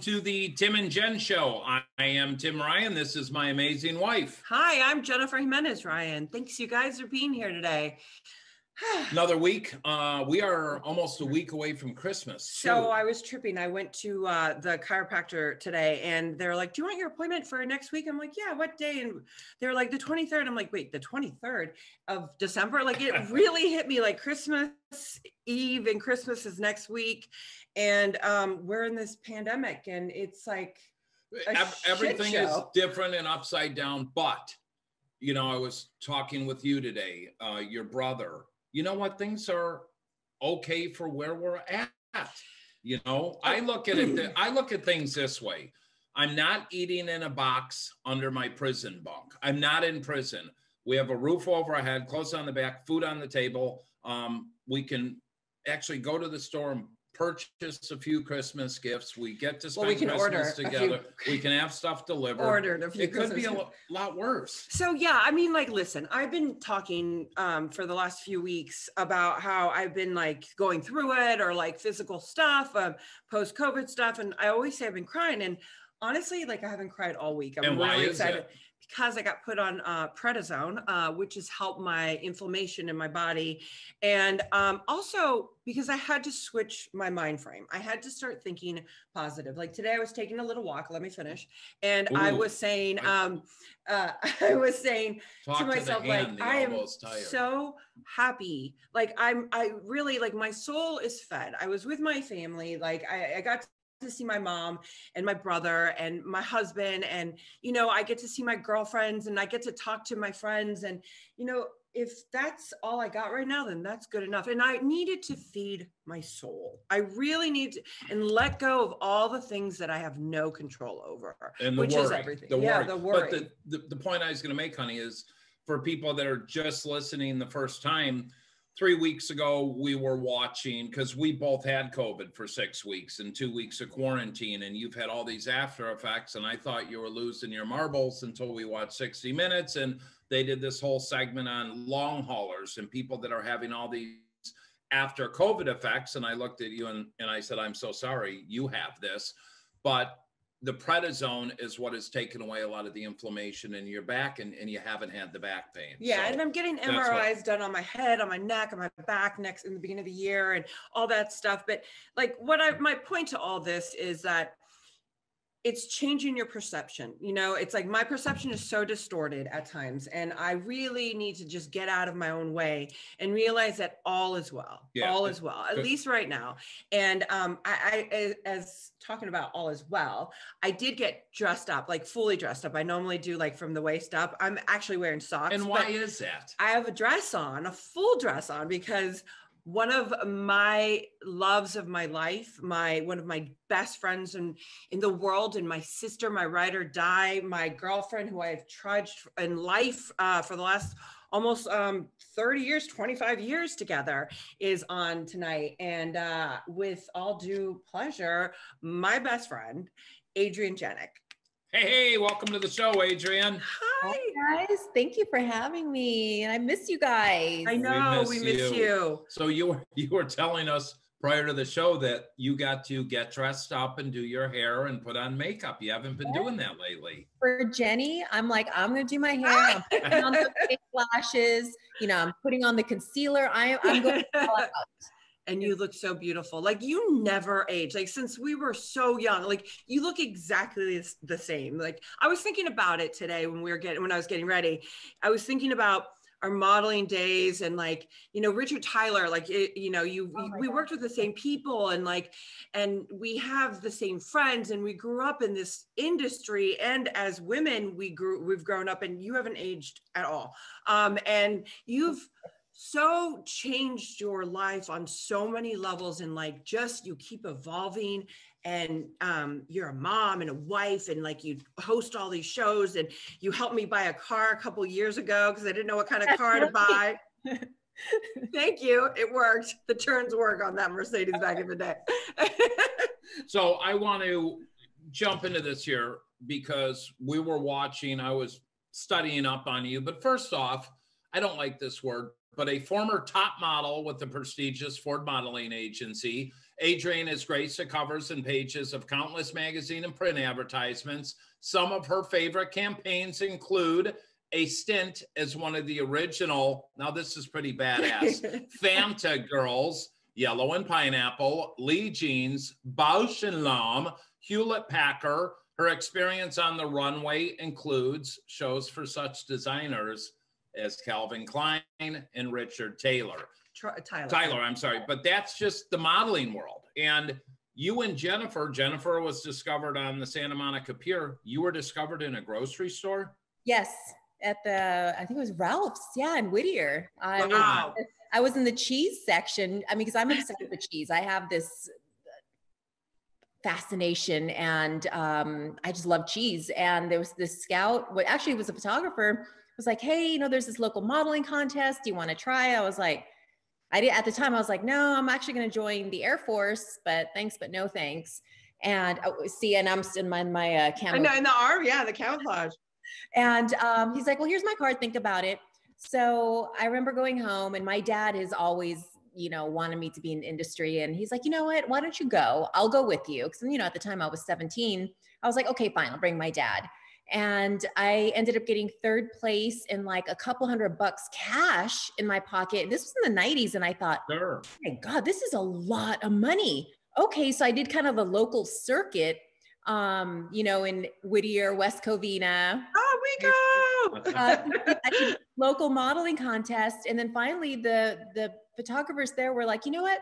to the Tim and Jen show. I am Tim Ryan. This is my amazing wife. Hi, I'm Jennifer Jimenez Ryan. Thanks you guys for being here today. Another week. We are almost a week away from Christmas. So I was tripping. I went to the chiropractor today and they're like, do you want your appointment for next week? I'm like, yeah, what day? And they're like, the 23rd. I'm like, wait, the 23rd of December? Like it really hit me like Christmas Eve and Christmas is next week. And we're in this pandemic and it's like everything is different and upside down. But, you know, I was talking with you today, your brother. You know what? Things are okay for where we're at. You know, I look at it. I look at things this way. I'm not eating in a box under my prison bunk. I'm not in prison. We have a roof over our head, clothes on the back, food on the table. We can actually go to the store and purchase a few Christmas gifts. We get to spend Christmas together. We can have stuff delivered. It could be a lot worse. So yeah, I mean, like, listen, I've been talking for the last few weeks about how I've been like going through it or like physical stuff, post-COVID stuff. And I always say I've been crying. And honestly, like I haven't cried all week. I'm really excited. Because I got put on prednisone, which has helped my inflammation in my body. And also because I had to switch my mind frame. I had to start thinking positive. Like today I was taking a little walk, let me finish. And I was saying, to myself, like, I am so happy. Like I really, like my soul is fed. I was with my family. Like I got to see my mom and my brother and my husband, and you know, I get to see my girlfriends and I get to talk to my friends, and you know, if that's all I got right now, then that's good enough. And I needed to feed my soul. I really need to and let go of all the things that I have no control over, and which is everything. The worry. But the point I was going to make, honey, is for people that are just listening the first time. 3 weeks ago, we were watching, because we both had COVID for 6 weeks and 2 weeks of quarantine, and you've had all these after effects, and I thought you were losing your marbles until we watched 60 Minutes, and they did this whole segment on long haulers and people that are having all these after COVID effects, and I looked at you and I said, I'm so sorry you have this, but the prednisone is what has taken away a lot of the inflammation in your back, and you haven't had the back pain. Yeah, so, and I'm getting MRIs done on my head, on my neck, on my back next in the beginning of the year and all that stuff. But like my point to all this is that it's changing your perception. You know, it's like my perception is so distorted at times, and I really need to just get out of my own way and realize that all is well. Yeah, all is well, at least right now. And I as talking about all is well, I did get dressed up, like fully dressed up. I normally do like from the waist up. I'm actually wearing socks. And why is that? I have a dress on, a full dress on, because one of my loves of my life, one of my best friends in the world, and my sister, my ride or die, my girlfriend who I have trudged in life for the last almost 30 years, 25 years together, is on tonight. And with all due pleasure, my best friend, Adrienne Janic. Hey, welcome to the show, Adrienne. Hi, guys. Thank you for having me. And I miss you guys. I know, we miss you. So you were telling us prior to the show that you got to get dressed up and do your hair and put on makeup. You haven't been doing that lately. For Jenny, I'm like, I'm going to do my hair. I'm putting on the fake lashes. You know, I'm putting on the concealer. I'm going all out. And you look so beautiful. Like you never age. Like since we were so young, like you look exactly the same. Like I was thinking about it today when I was getting ready. I was thinking about our modeling days and like, you know, Richard Tyler, like, we worked with the same people and like, and we have the same friends and we grew up in this industry. And as women, we've grown up, and you haven't aged at all. And you've so changed your life on so many levels, and like just you keep evolving, and you're a mom and a wife, and like you host all these shows, and you helped me buy a car a couple years ago because I didn't know what kind of car to buy. Thank you. It worked. The turns work on that Mercedes back in the day. So I want to jump into this here because we were watching, I was studying up on you, but first off, I don't like this word, but a former top model with the prestigious Ford modeling agency, Adrienne has graced the covers and pages of countless magazine and print advertisements. Some of her favorite campaigns include a stint as one of the original, now this is pretty badass, Fanta Girls, Yellow and Pineapple, Lee Jeans, Bausch and Lomb, Hewlett Packard. Her experience on the runway includes shows for such designers as Calvin Klein and Richard Taylor. Tyler, I'm sorry, but that's just the modeling world. And you and Jennifer was discovered on the Santa Monica Pier. You were discovered in a grocery store? Yes, at I think it was Ralph's, yeah, in Whittier. Wow. I was in the cheese section. I mean, because I'm obsessed with cheese. I have this fascination, and I just love cheese. And there was this scout, what actually was a photographer, was like, hey, you know, there's this local modeling contest. Do you want to try? I was like, at the time I was like, no, I'm actually going to join the Air Force, but thanks, but no thanks. And see, and I'm in my camera. I know, in the arm, yeah, the camouflage. And he's like, well, here's my card. Think about it. So I remember going home, and my dad has always, you know, wanted me to be in industry. And he's like, you know what, why don't you go? I'll go with you. Because, you know, at the time I was 17, I was like, okay, fine, I'll bring my dad. And I ended up getting third place in like a couple $100 cash in my pocket. This was in the 90s. And I thought, Sure. oh my God, this is a lot of money. Okay. So I did kind of the local circuit, you know, in Whittier, West Covina. Oh, we go. I did local modeling contest. And then finally the photographers there were like, you know what,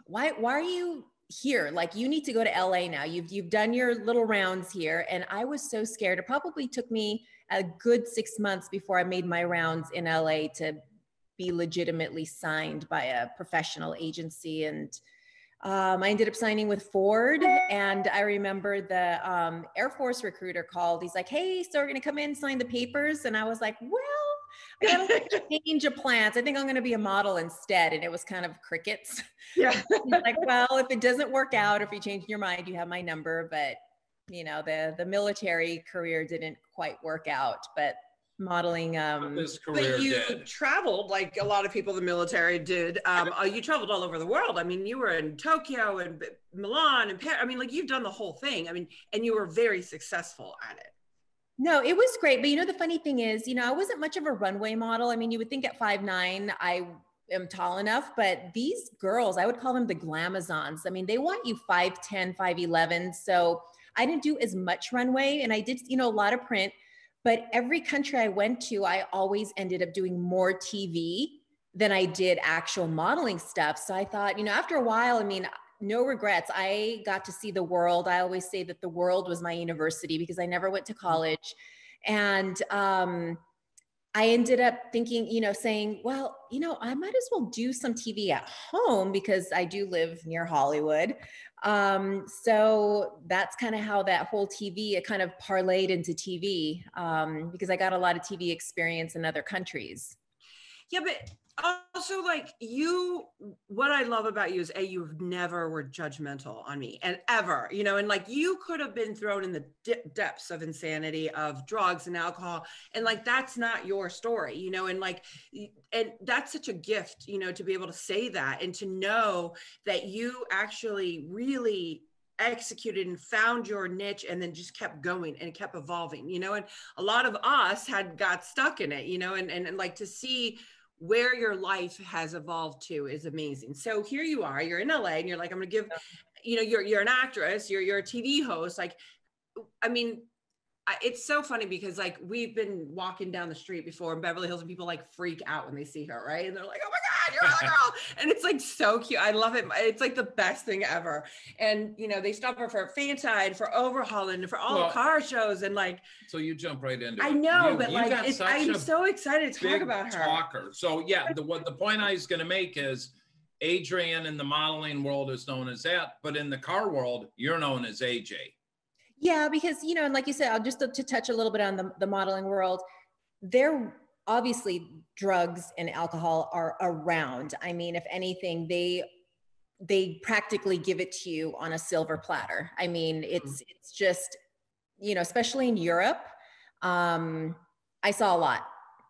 why are you here? Like, you need to go to LA now. You've done your little rounds here. And I was so scared. It probably took me a good 6 months before I made my rounds in LA to be legitimately signed by a professional agency. And I ended up signing with Ford. And I remember the Air Force recruiter called. He's like, hey, so we're going to come in, sign the papers. And I was like, well, I got a change of plans. I think I'm going to be a model instead. And it was kind of crickets. Yeah. He's like, well, if it doesn't work out, if you change your mind, you have my number. But, you know, the military career didn't quite work out. But modeling. This career but you did. traveled like a lot of people in the military did. You traveled all over the world. I mean, you were in Tokyo and Milan and Paris. I mean, like, you've done the whole thing. I mean, and you were very successful at it. No, it was great. But, you know, the funny thing is, you know, I wasn't much of a runway model. I mean, you would think at 5'9", I am tall enough, but these girls, I would call them the glamazons. I mean, they want you 5'10", 5'11". So I didn't do as much runway, and I did, you know, a lot of print, but every country I went to, I always ended up doing more TV than I did actual modeling stuff. So I thought, you know, after a while, I mean, no regrets. I got to see the world. I always say that the world was my university because I never went to college. And I ended up thinking, you know, saying, well, you know, I might as well do some TV at home because I do live near Hollywood. So that's kind of how that whole TV, it kind of parlayed into TV because I got a lot of TV experience in other countries. Yeah, but also, like, what I love about you is you never were judgmental on me, and ever, you know, and like, you could have been thrown in the depths of insanity of drugs and alcohol, and like, that's not your story, you know, and like, and that's such a gift, you know, to be able to say that and to know that you actually really executed and found your niche and then just kept going and kept evolving, you know, and a lot of us got stuck in it, you know, and like, to see where your life has evolved to is amazing. So here you are, you're in LA and you're like, I'm going to give, you know, you're an actress, you're a TV host. Like, I mean, it's so funny because like, we've been walking down the street before in Beverly Hills and people like freak out when they see her. Right. And they're like, oh my God, you're a girl. And it's like, so cute. I love it. It's like the best thing ever. And, you know, they stop her for Fanside, for Overhauling, for all the car shows. And like, so you jump right into it. I know, but like, I'm so excited to talk about her. Talker. So yeah, the point I was going to make is Adrienne in the modeling world is known as that, but in the car world, you're known as AJ. Yeah, because, you know, and like you said, I'll just to touch a little bit on the modeling world, there obviously drugs and alcohol are around. I mean, if anything, they practically give it to you on a silver platter. I mean, it's just, you know, especially in Europe, I saw a lot.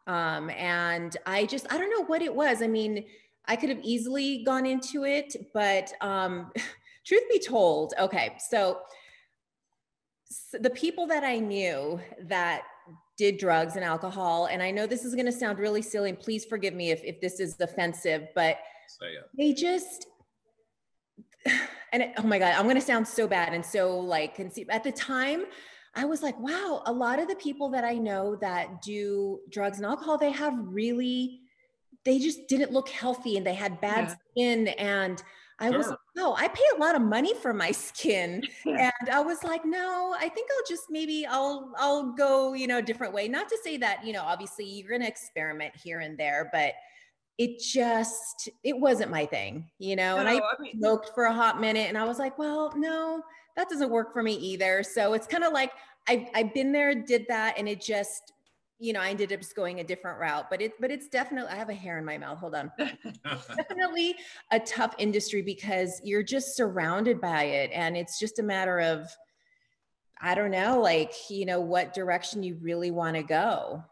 And I don't know what it was. I mean, I could have easily gone into it, but truth be told, okay, so the people that I knew that did drugs and alcohol, and I know this is going to sound really silly, and please forgive me if this is offensive, but they just, and oh my God, I'm going to sound so bad and so like conceived. At the time, I was like, wow, a lot of the people that I know that do drugs and alcohol, they just didn't look healthy and they had bad skin. And I was like, oh, I pay a lot of money for my skin. And I was like, no, I think I'll go, a different way. Not to say that, obviously you're going to experiment here and there, but it wasn't my thing, and I smoked for a hot minute and I was like, well, no, that doesn't work for me either. So it's kind of like, I've been there, did that. And it just, I ended up just going a different route, but it's definitely, I have a hair in my mouth. Hold on. Definitely a tough industry because you're just surrounded by it. And it's just a matter of, I don't know, like, what direction you really want to go.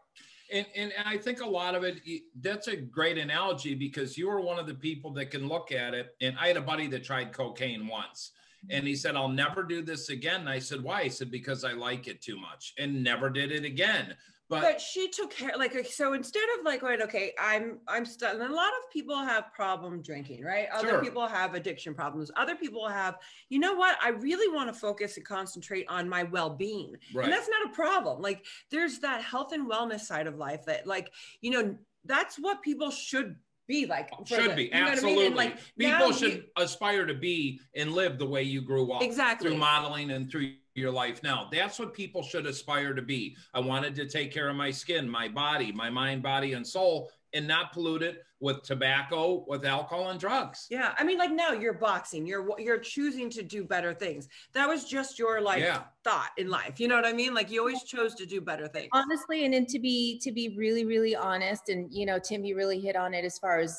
And I think a lot of it, that's a great analogy because you were one of the people that can look at it. And I had a buddy that tried cocaine once and he said, I'll never do this again. And I said, why? He said, because I like it too much, and never did it again. But she took care, so instead of like going, okay, I'm stuck. And a lot of people have problem drinking, right? Other people have addiction problems. Other people have, you know what? I really want to focus and concentrate on my well-being. Right. And that's not a problem. Like there's that health and wellness side of life that that's what people should be like. Should be, absolutely. I mean? Like, people should aspire to be and live the way you grew up. Exactly. Through modeling and through your life now. That's what people should aspire to be. I wanted to take care of my skin, my body, my mind, body, and soul, and not pollute it with tobacco, with alcohol and drugs. Yeah. I mean, like now you're boxing, you're choosing to do better things. That was just your thought in life. You know what I mean? Like you always chose to do better things. Honestly. And then to be really, really honest, and, Tim, you really hit on it as far as,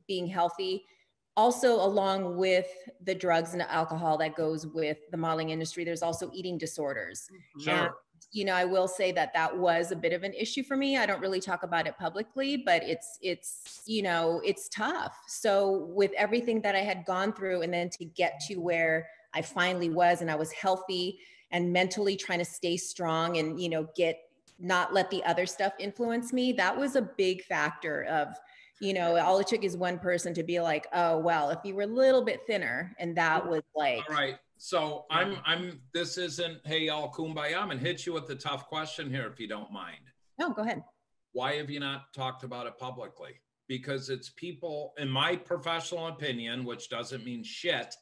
being healthy. Also, along with the drugs and the alcohol that goes with the modeling industry, there's also eating disorders. Sure. And, I will say that was a bit of an issue for me. I don't really talk about it publicly, but it's tough. So with everything that I had gone through, and then to get to where I finally was, and I was healthy and mentally trying to stay strong and, not let the other stuff influence me, that was a big factor of, all it took is one person to be like, oh, well, if you were a little bit thinner, and that was like. All right. So this isn't, hey, all kumbaya. I'm going to hit you with the tough question here, if you don't mind. No, go ahead. Why have you not talked about it publicly? Because it's people, in my professional opinion, which doesn't mean shit,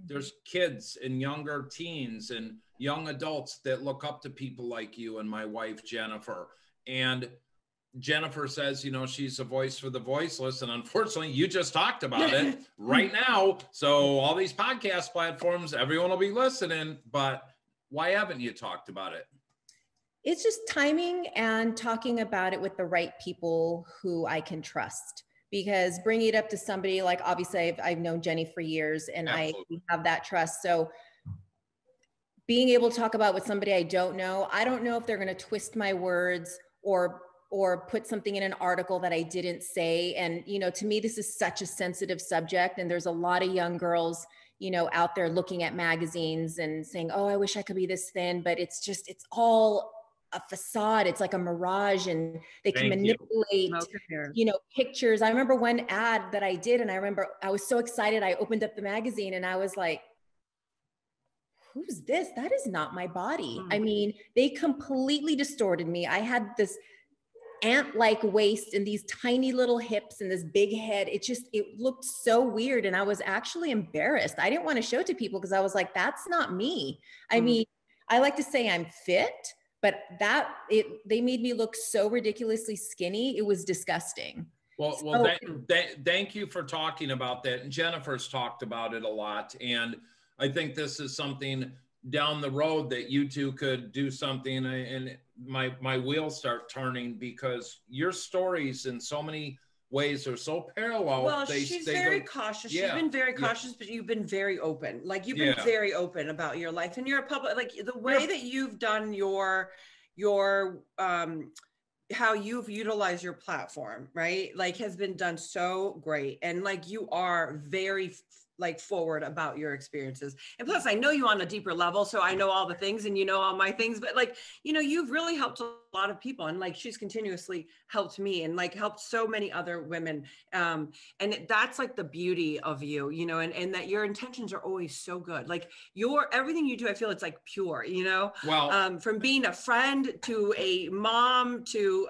there's kids and younger teens and young adults that look up to people like you and my wife, Jennifer. And Jennifer says, she's a voice for the voiceless. And unfortunately, you just talked about it right now. So all these podcast platforms, everyone will be listening. But why haven't you talked about it? It's just timing and talking about it with the right people who I can trust. Because bringing it up to somebody like, obviously, I've known Jenny for years, and Absolutely. I have that trust. So being able to talk about with somebody I don't know if they're going to twist my words or put something in an article that I didn't say. And, to me, this is such a sensitive subject. And there's a lot of young girls, out there looking at magazines and saying, oh, I wish I could be this thin, but it's all a facade. It's like a mirage, and they can manipulate, pictures. I remember one ad that I did, and I remember I was so excited. I opened up the magazine and I was like, who's this? That is not my body. I mean, they completely distorted me. I had this ant-like waist and these tiny little hips and this big head. It looked so weird. And I was actually embarrassed. I didn't want to show it to people because I was like, that's not me. I mean, I like to say I'm fit, but they made me look so ridiculously skinny. It was disgusting. Well, thank you for talking about that. And Jennifer's talked about it a lot. And I think this is something down the road that you two could do something, and my wheels start turning, because your stories in so many ways are so parallel. Well, she's very cautious. She's been very cautious, but you've been very open. Like you've been very open about your life, and you're a public, like the way that you've done your how you've utilized your platform, right? Like has been done so great. And like, you are very like forward about your experiences. And plus I know you on a deeper level. So I know all the things and you know all my things, but like, you know, you've really helped a lot of people. And like, she's continuously helped me and like helped so many other women. And that's like the beauty of you, you know, and that your intentions are always so good. Like everything you do, I feel it's like pure, you know, well, from being a friend to a mom to,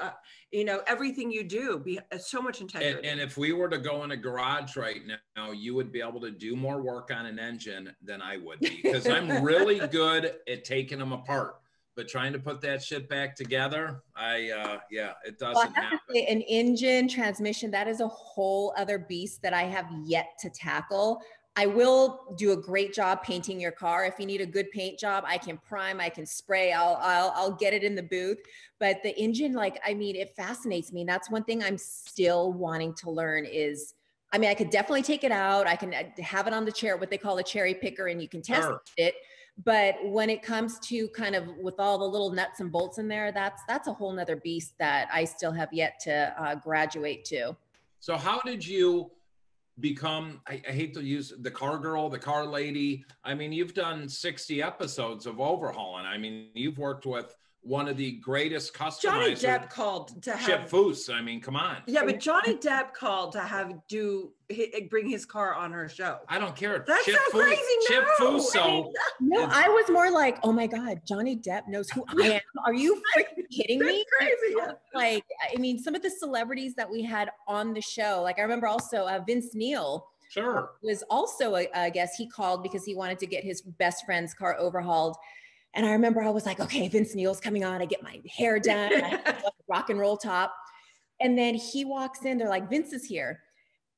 you know, everything you do, be so much integrity. And if we were to go in a garage right now, you would be able to do more work on an engine than I would be, because I'm really good at taking them apart. But trying to put that shit back together, yeah, it doesn't happen. Say, an engine, transmission, that is a whole other beast that I have yet to tackle. I will do a great job painting your car. If you need a good paint job, I can prime, I can spray, I'll get it in the booth. But the engine, like, I mean, it fascinates me. And that's one thing I'm still wanting to learn is, I mean, I could definitely take it out. I can have it on the chair, what they call a cherry picker, and you can test it. But when it comes to kind of with all the little nuts and bolts in there, that's a whole nother beast that I still have yet to graduate to. So how did you become, I hate to use the car girl, the car lady. I mean, you've done 60 episodes of Overhauling. I mean, you've worked with one of the greatest customizers. Johnny Depp called to have Chip Foose. I mean, come on. Yeah, but Johnny Depp called to bring his car on her show. I don't care. That's Chip so Foose, crazy. Chip Foose. So no, I was more like, oh my God, Johnny Depp knows who I am. Are you freaking kidding me? That's crazy. Like, I mean, some of the celebrities that we had on the show, like I remember also Vince Neil. Sure. Was also, I guess he called because he wanted to get his best friend's car overhauled. And I remember I was like, okay, Vince Neil's coming on. I get my hair done, I have a rock and roll top. And then he walks in, they're like, Vince is here.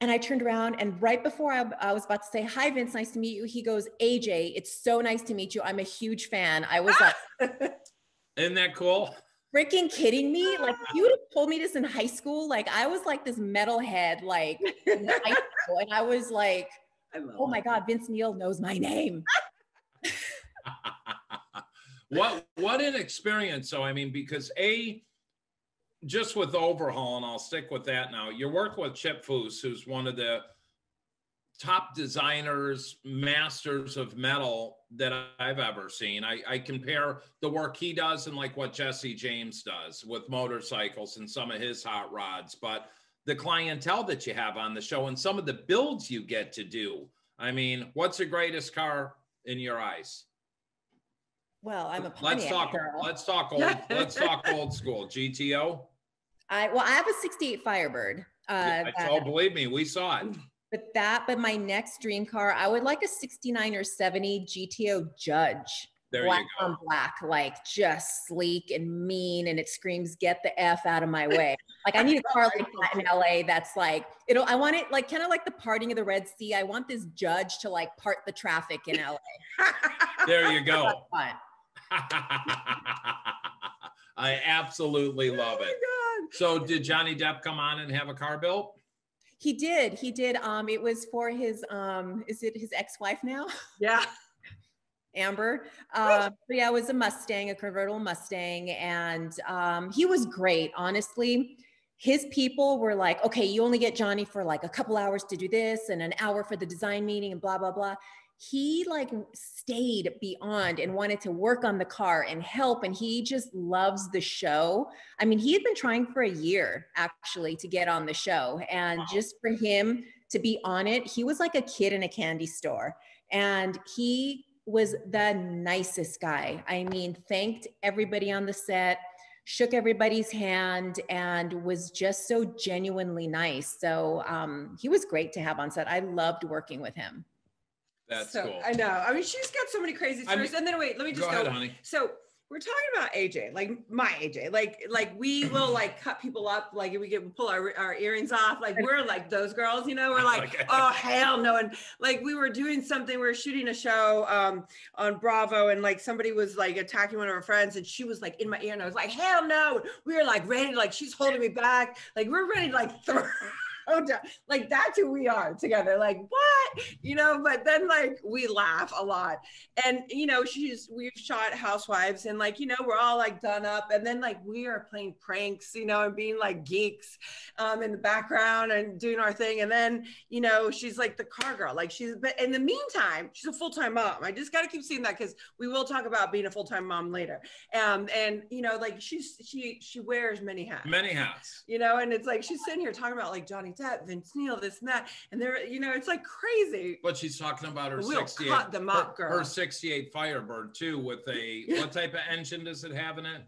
And I turned around, and right before I was about to say, hi, Vince, nice to meet you. He goes, AJ, it's so nice to meet you. I'm a huge fan. I was like, isn't that cool? Freaking kidding me? Like, you would have told me this in high school. Like, I was like this metalhead, like in high school. And I was like, oh my God, Vince Neil knows my name. What an experience. So, I mean, because just with Overhaul, and I'll stick with that now, you're working with Chip Foose, who's one of the top designers, masters of metal that I've ever seen. I compare the work he does and like what Jesse James does with motorcycles and some of his hot rods, but the clientele that you have on the show and some of the builds you get to do. I mean, what's the greatest car in your eyes? Well, I'm a Pontiac girl. Let's talk old school. GTO. I have a 68 Firebird. Believe me, we saw it. But my next dream car, I would like a 69 or 70 GTO Judge. There black you go. On black, like just sleek and mean, and it screams, get the F out of my way. Like I need a car like that in LA that's like, I want it like kind of like the parting of the Red Sea. I want this Judge to like part the traffic in LA. There you go. I absolutely love it. God. So did Johnny Depp come on and have a car built? He did. It was for his, is it his ex-wife now? Yeah. Amber. Yeah, it was a Mustang, a convertible Mustang. And he was great, honestly. His people were like, okay, you only get Johnny for like a couple hours to do this and an hour for the design meeting and blah, blah, blah. He like stayed beyond and wanted to work on the car and help. And he just loves the show. I mean, he had been trying for a year actually to get on the show. And just for him to be on it, he was like a kid in a candy store. And he was the nicest guy. I mean, thanked everybody on the set, shook everybody's hand, and was just so genuinely nice. So he was great to have on set. I loved working with him. That's cool. I know. I mean, she's got so many crazy stories. And then wait, let me just go. Ahead, honey. So we're talking about AJ, like my AJ, like we will like cut people up, like we pull our earrings off, like we're like those girls, you know, we're like, okay. Oh hell no. And like we were doing something, we were shooting a show on Bravo, and like somebody was like attacking one of our friends, and she was like in my ear, and I was like, hell no. We were like ready, like she's holding me back, like we're ready to like throw. Like that's who we are together. Like what, you know? But then like we laugh a lot, and you know, we've shot Housewives, and like, you know, we're all like done up, and then like we are playing pranks, you know, and being like geeks in the background and doing our thing, and then you know, she's like the car girl, like but in the meantime, she's a full-time mom. I just got to keep saying that because we will talk about being a full-time mom later. And you know, like she wears many hats, you know, and it's like she's sitting here talking about like Johnny Depp, Vince Neil, this and that, and they're, you know, it's like crazy. But she's talking about her we'll 68 cut them up, girl. Her 68 Firebird too, with what type of engine does it have in it?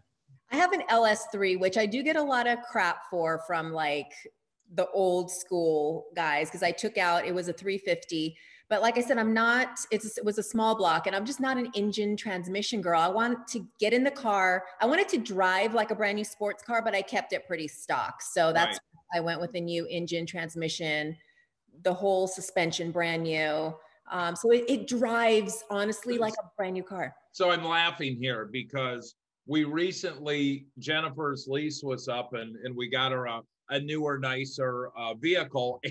I have an LS3, which I do get a lot of crap from like the old school guys, because I took out, it was a 350. But like I said, it was a small block, and I'm just not an engine transmission girl. I want to get in the car. I wanted to drive like a brand new sports car, but I kept it pretty stock. So that's why I went with a new engine, transmission, the whole suspension brand new. So it drives honestly like a brand new car. So I'm laughing here because we recently, Jennifer's lease was up, and we got her a newer, nicer vehicle.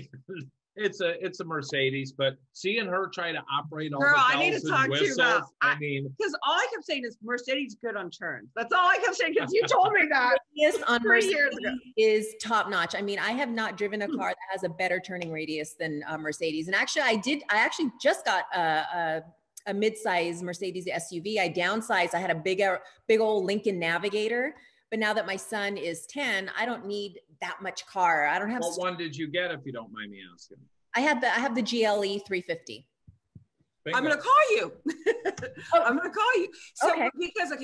It's a Mercedes, but seeing her try to operate all the bells I need to talk and to you about. I mean, because all I kept saying is Mercedes good on turns. That's all I kept saying, because you told me that. Yes, on Mercedes is top notch. I mean, I have not driven a car that has a better turning radius than Mercedes. And actually, I actually just got a mid-size Mercedes SUV. I downsized. I had a big old Lincoln Navigator. But now that my son is 10, I don't need that much car. I don't have. What one did you get, if you don't mind me asking? I have the GLE 350. Bingo. I'm going to call you. I'm going to call you. So,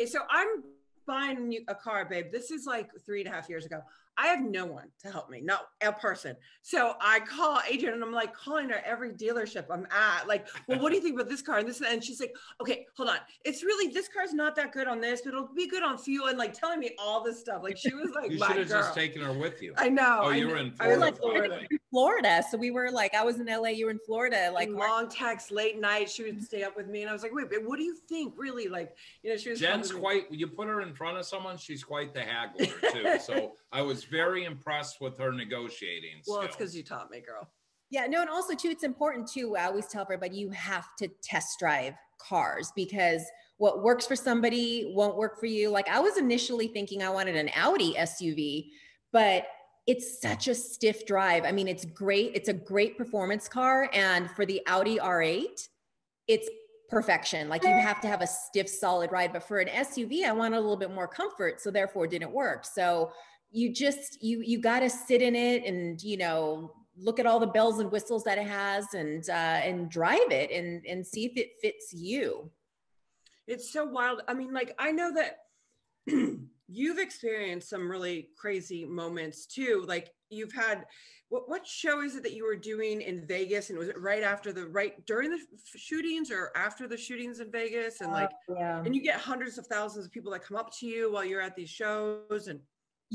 so I'm buying a car, babe. This is like 3.5 years ago. I have no one to help me, not a person. So I call Adrienne, and I'm like calling her every dealership I'm at. Like, well, what do you think about this car and this? And she's like, okay, hold on. It's really, this car's not that good on this, but it'll be good on fuel, and like telling me all this stuff. Like she was like, you should have just taken her with you. I know. Oh, you were in Florida. I was like, Florida. So we were like, I was in LA, you were in Florida. Like long texts, late night. She would stay up with me, and I was like, wait, what do you think? Really? Like, you know, she was. Jen's quite. You put her in front of someone, she's quite the haggler too. So I was very impressed with her negotiating skills. Well, it's because you taught me, girl. Yeah, no, and also too, it's important too. I always tell everybody, you have to test drive cars, because what works for somebody won't work for you. Like I was initially thinking I wanted an Audi SUV, but it's such a stiff drive. I mean, it's great. It's a great performance car. And for the Audi R8, it's perfection. Like you have to have a stiff, solid ride. But for an SUV, I wanted a little bit more comfort. So therefore it didn't work. So you got to sit in it and, you know, look at all the bells and whistles that it has, and drive it and see if it fits you. It's so wild. I mean, like, I know that you've experienced some really crazy moments too. Like you've had, what show is it that you were doing in Vegas? And was it during the shootings or after the shootings in Vegas? And like, and you get hundreds of thousands of people that come up to you while you're at these shows. And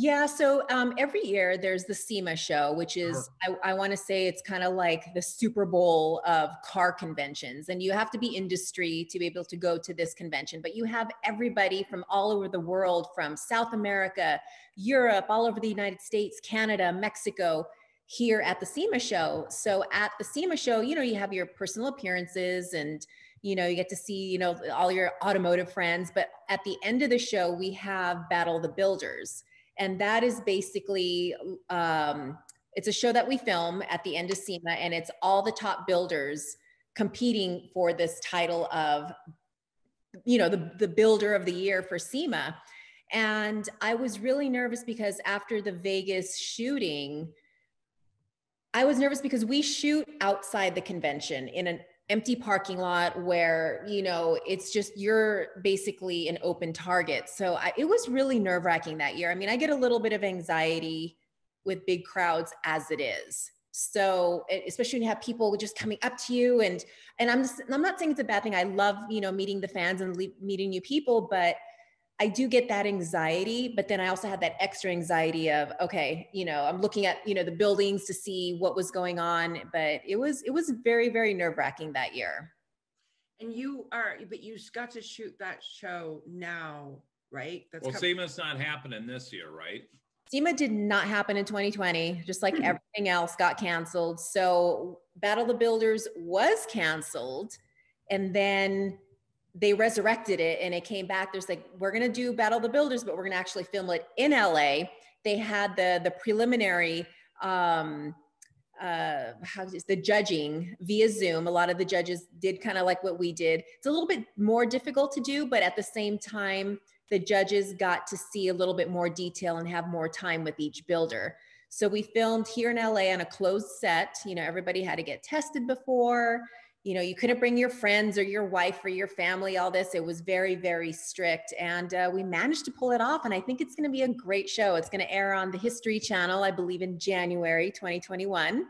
yeah, so every year there's the SEMA show, which is, I want to say it's kind of like the Super Bowl of car conventions. And you have to be industry to be able to go to this convention. But you have everybody from all over the world, from South America, Europe, all over the United States, Canada, Mexico, here at the SEMA show. So at the SEMA show, you know, you have your personal appearances, and you know, you get to see, you know, all your automotive friends. But at the end of the show, we have Battle of the Builders. And that is basically, it's a show that we film at the end of SEMA, and it's all the top builders competing for this title of, you know, the builder of the year for SEMA. And I was really nervous because after the Vegas shooting, I was nervous because we shoot outside the convention in an empty parking lot where, you know, it's just, you're basically an open target. So it was really nerve-wracking that year. I mean, I get a little bit of anxiety with big crowds as it is. So especially when you have people just coming up to you, and I'm not saying it's a bad thing. I love, you know, meeting the fans and meeting new people, but I do get that anxiety. But then I also had that extra anxiety of, okay, you know, I'm looking at, you know, the buildings to see what was going on, but it was very, very nerve-wracking that year. And you got to shoot that show now, right? Well, SEMA's not happening this year, right? SEMA did not happen in 2020, just like everything else got canceled. So Battle of the Builders was canceled, and then they resurrected it and it came back. There's like, we're going to do Battle of the Builders, but we're going to actually film it in LA. They had the preliminary, the judging via Zoom. A lot of the judges did kind of like what we did. It's a little bit more difficult to do, but at the same time, the judges got to see a little bit more detail and have more time with each builder. So we filmed here in LA on a closed set. You know, everybody had to get tested before. You know, you couldn't bring your friends or your wife or your family, all this. It was very, very strict. And we managed to pull it off. And I think it's going to be a great show. It's going to air on the History Channel, I believe, in January 2021.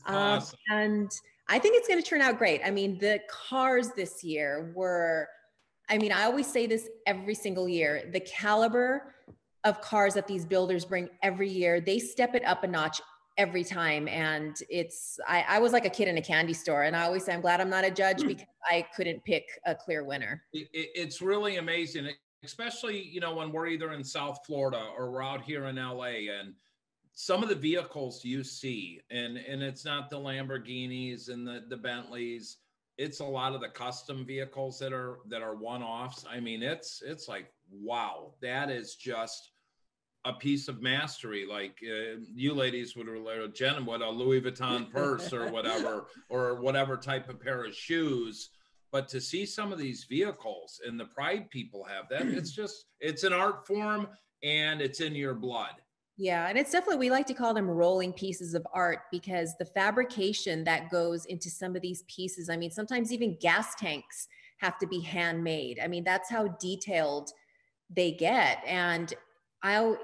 Awesome. And I think it's going to turn out great. I mean, the cars this year were, I mean, I always say this every single year, the caliber of cars that these builders bring every year, they step it up a notch every time. And it's, I was like a kid in a candy store. And I always say, I'm glad I'm not a judge because I couldn't pick a clear winner. It's really amazing, especially, you know, when we're either in South Florida or we're out here in LA, and some of the vehicles you see, and it's not the Lamborghinis and the Bentleys, it's a lot of the custom vehicles that are one-offs. I mean, it's like, wow, that is just a piece of mastery. Like you ladies would relate, Jenn, what a Louis Vuitton purse or whatever type of pair of shoes. But to see some of these vehicles and the pride people have, that it's an art form and it's in your blood. Yeah, and it's definitely, we like to call them rolling pieces of art because the fabrication that goes into some of these pieces, I mean, sometimes even gas tanks have to be handmade. I mean, that's how detailed they get. And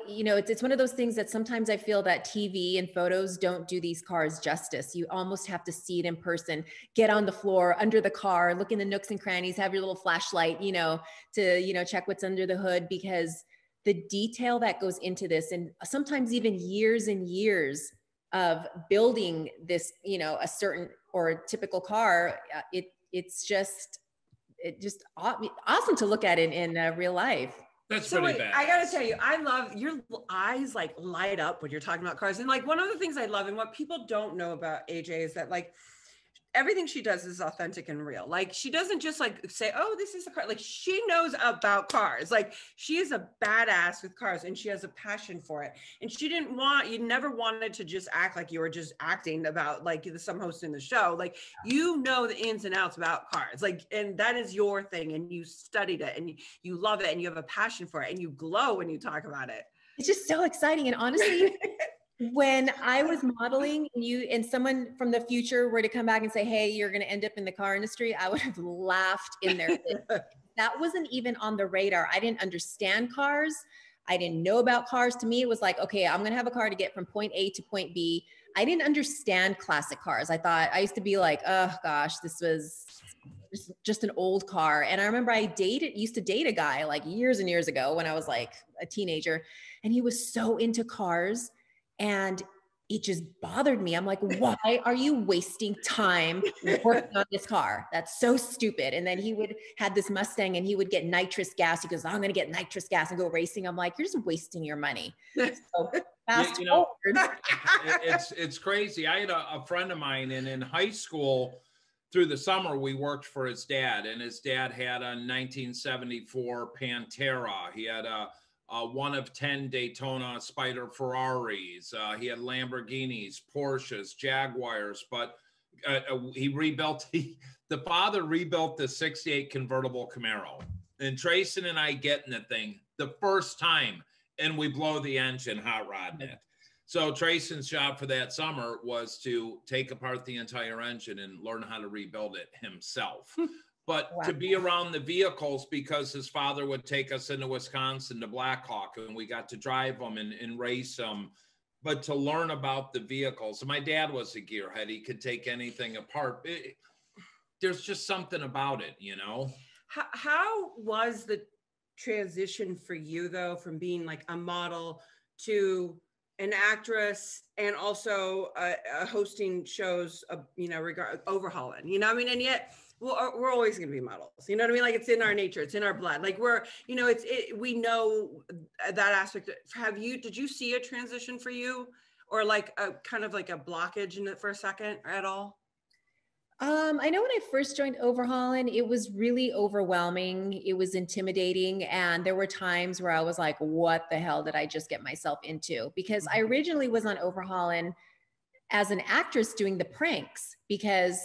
you know, it's one of those things that sometimes I feel that TV and photos don't do these cars justice. You almost have to see it in person, get on the floor, under the car, look in the nooks and crannies, have your little flashlight, you know, to, you know, check what's under the hood, because the detail that goes into this, and sometimes even years and years of building this, you know, a certain or a typical car, it's just awesome to look at in real life. That's so pretty bad. I gotta tell you, I love your eyes like light up when you're talking about cars. And like one of the things I love and what people don't know about AJ is that like everything she does is authentic and real. Like she doesn't just like say, oh, this is a car. Like she knows about cars. Like she is a badass with cars and she has a passion for it. And you never wanted to just act like you were just acting about like some host in the show. Like, you know, the ins and outs about cars, like, and that is your thing. And you studied it and you love it and you have a passion for it and you glow when you talk about it. It's just so exciting. And honestly, when I was modeling and someone from the future were to come back and say, hey, you're going to end up in the car industry, I would have laughed in their face. That wasn't even on the radar. I didn't understand cars. I didn't know about cars. To me, it was like, okay, I'm going to have a car to get from point A to point B. I didn't understand classic cars. I used to be like, oh gosh, this was just an old car. And I remember I used to date a guy like years and years ago when I was like a teenager, and he was so into cars. And it just bothered me. I'm like, why are you wasting time working on this car? That's so stupid. And then he had this Mustang and he would get nitrous gas. He goes, I'm going to get nitrous gas and go racing. I'm like, you're just wasting your money. So fast forward. It's crazy. I had a friend of mine, and in high school through the summer, we worked for his dad, and his dad had a 1974 Pantera. He had a one of 10 Daytona Spider Ferraris. He had Lamborghinis, Porsches, Jaguars, but the father rebuilt the 68 convertible Camaro. And Trayson and I get in the thing the first time, and we blow the engine hot rodding it. So Trayson's job for that summer was to take apart the entire engine and learn how to rebuild it himself. But wow. To be around the vehicles, because his father would take us into Wisconsin to Black Hawk, and we got to drive them and race them. But to learn about the vehicles, my dad was a gearhead. He could take anything apart. There's just something about it, you know? How was the transition for you, though, from being like a model to an actress, and also hosting shows, overhauling, you know what I mean? And yet we're always going to be models, you know what I mean? Like, it's in our nature, it's in our blood. Like, we're, you know, we know that aspect. Did you see a transition for you, or like a kind of like a blockage in it for a second at all? I know when I first joined Overhaulin, it was really overwhelming. It was intimidating. And there were times where I was like, what the hell did I just get myself into? Because I originally was on Overhaulin as an actress doing the pranks, because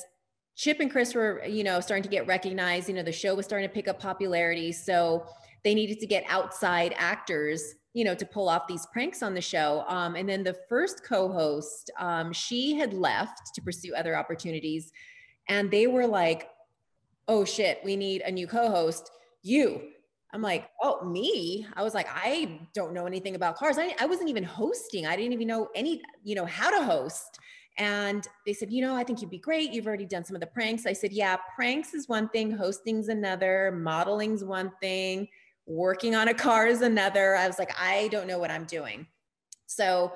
Chip and Chris were, you know, starting to get recognized. You know, the show was starting to pick up popularity. So they needed to get outside actors, you know, to pull off these pranks on the show. And then the first co-host, she had left to pursue other opportunities. And they were like, oh shit, we need a new co-host. You. I'm like, oh, me? I was like, I don't know anything about cars. I wasn't even hosting. I didn't even know how to host. And they said, you know, I think you'd be great. You've already done some of the pranks. I said, yeah, pranks is one thing. Hosting's another. Modeling's one thing. Working on a car is another. I was like, I don't know what I'm doing. So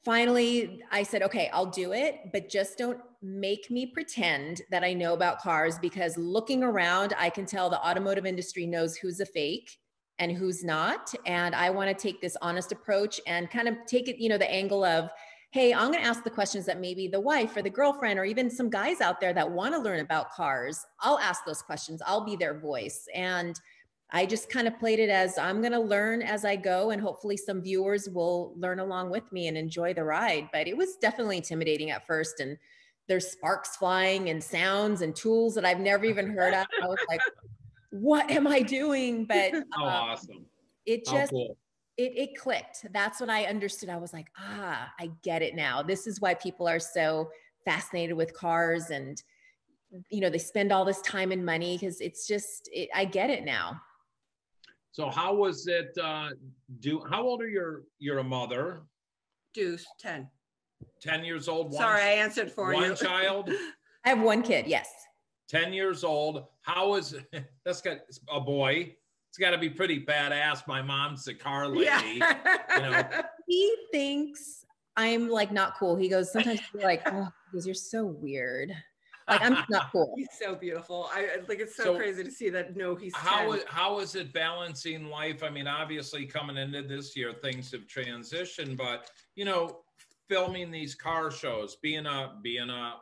finally, I said, okay, I'll do it, but just don't make me pretend that I know about cars, because looking around, I can tell the automotive industry knows who's a fake and who's not. And I want to take this honest approach and kind of take it, you know, the angle of, hey, I'm going to ask the questions that maybe the wife or the girlfriend or even some guys out there that want to learn about cars, I'll ask those questions. I'll be their voice. And I just kind of played it as, I'm going to learn as I go, and hopefully some viewers will learn along with me and enjoy the ride. But it was definitely intimidating at first. And there's sparks flying and sounds and tools that I've never even heard of. I was like, what am I doing? But awesome. It just, cool. It clicked. That's when I understood. I was like, I get it now. This is why people are so fascinated with cars, and, you know, they spend all this time and money, because it's just, I get it now. So how was it, how old are you're a mother? Deuce, 10. 10 years old? Sorry, I answered for you. One child? I have one kid, yes. 10 years old. How is, that's got a boy. It's got to be pretty badass. My mom's a car lady. Yeah. You know. He thinks I'm like not cool. He goes, sometimes you're like, oh, because you're so weird. Like, I'm not cool. He's so beautiful. I like, it's so crazy to see that. No, he's 10. How is it balancing life? I mean, obviously coming into this year, things have transitioned, but, you know, filming these car shows, being a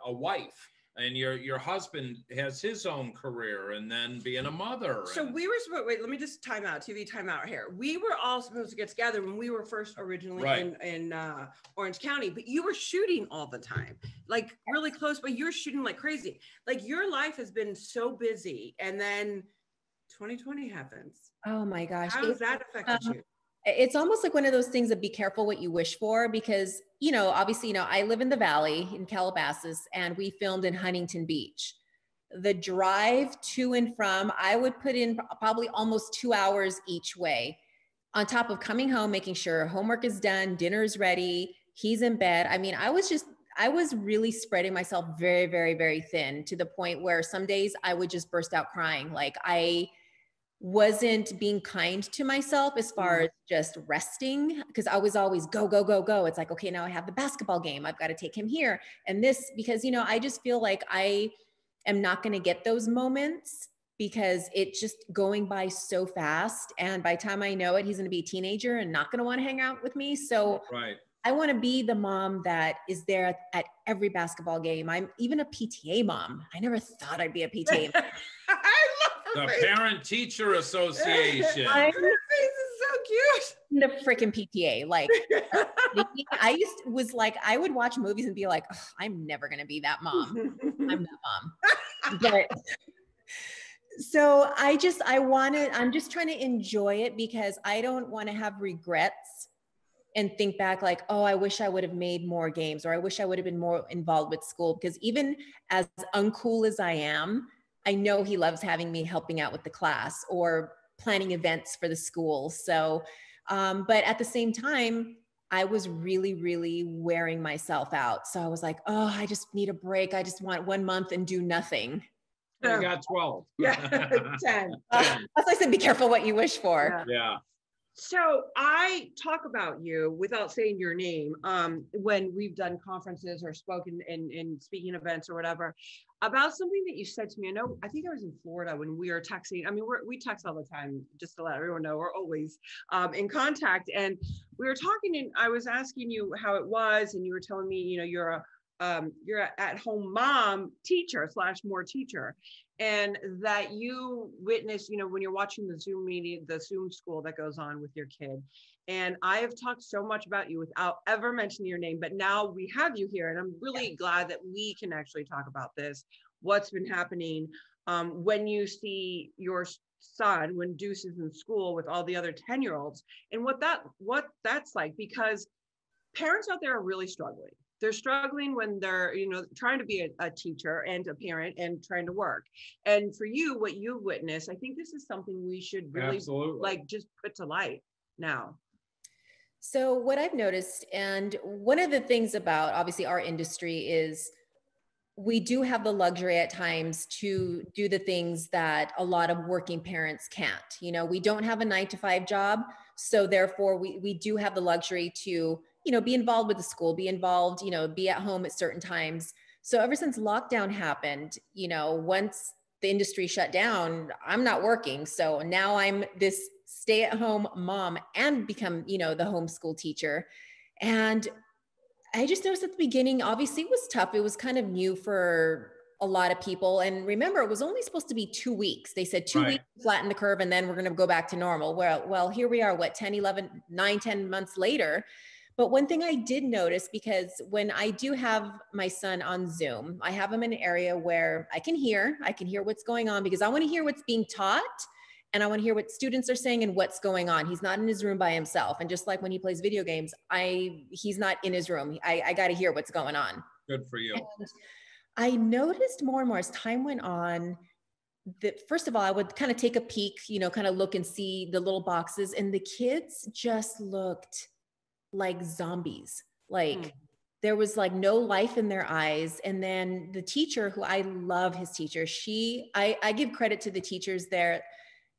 wife, and your husband has his own career, and then being a mother. So we were supposed, wait, let me just TV time out here. We were all supposed to get together when we were first originally in Orange County, but you were shooting all the time, like really close, but you're shooting like crazy. Like, your life has been so busy, and then 2020 happens. Oh my gosh. How has that affected you? It's almost like one of those things of be careful what you wish for, because, you know, obviously, you know, I live in the Valley in Calabasas, and we filmed in Huntington Beach. The drive to and from, I would put in probably almost 2 hours each way, on top of coming home, making sure homework is done, dinner is ready, he's in bed. I mean, I was really spreading myself very, very, very thin, to the point where some days I would just burst out crying. Like, I wasn't being kind to myself as far as just resting, because I was always go, go, go, go. It's like, okay, now I have the basketball game. I've got to take him here. And this, because, you know, I just feel like I am not going to get those moments, because it's just going by so fast. And by the time I know it, he's going to be a teenager and not going to want to hang out with me. So I want to be the mom that is there at every basketball game. I'm even a PTA mom. I never thought I'd be a PTA mom. The Parent Teacher Association. Her face is so cute. The freaking PTA. Like, I would watch movies and be like, oh, I'm never going to be that mom. I'm that mom. But so I'm just trying to enjoy it, because I don't want to have regrets and think back like, oh, I wish I would have made more games, or I wish I would have been more involved with school. Because even as uncool as I am, I know he loves having me helping out with the class or planning events for the school. So, but at the same time, I was really, really wearing myself out. So I was like, oh, I just need a break. I just want 1 month and do nothing. You got 12. Yeah, 10. That's why I said, be careful what you wish for. Yeah. So I talk about you without saying your name when we've done conferences or spoken in speaking events or whatever about something that you said to me. I think I was in Florida when we were texting. I mean, we text all the time, just to let everyone know we're always in contact. And we were talking and I was asking you how it was. And you were telling me, you're an at-home mom teacher / more teacher. And that you witness, when you're watching the Zoom meeting, the Zoom school that goes on with your kid. And I have talked so much about you without ever mentioning your name, but now we have you here. And I'm really glad that we can actually talk about this, what's been happening when you see your son, when Deuce is in school with all the other 10-year-olds and what that's like, because parents out there are really struggling. They're struggling when they're, trying to be a teacher and a parent and trying to work. And for you, what you've witnessed, I think this is something we should really just put to light now. So what I've noticed, and one of the things about obviously our industry is we do have the luxury at times to do the things that a lot of working parents can't. We don't have a 9-to-5 job. So therefore we do have the luxury to be involved with the school, be involved, be at home at certain times. So ever since lockdown happened, once the industry shut down, I'm not working. So now I'm this stay-at-home mom and become, the homeschool teacher. And I just noticed at the beginning, obviously it was tough. It was kind of new for a lot of people. And remember, it was only supposed to be 2 weeks. They said 2 weeks to flatten the curve, and then we're going to go back to normal. Well, here we are, 9-10 months later. But one thing I did notice, because when I do have my son on Zoom, I have him in an area where I can hear what's going on, because I want to hear what's being taught and I want to hear what students are saying and what's going on. He's not in his room by himself. And just like when he plays video games, he's not in his room. I got to hear what's going on. Good for you. And I noticed more and more as time went on that, first of all, I would kind of take a peek, kind of look and see the little boxes, and the kids just looked like zombies. There was no life in their eyes. And then the teacher, who I love his teacher, I give credit to the teachers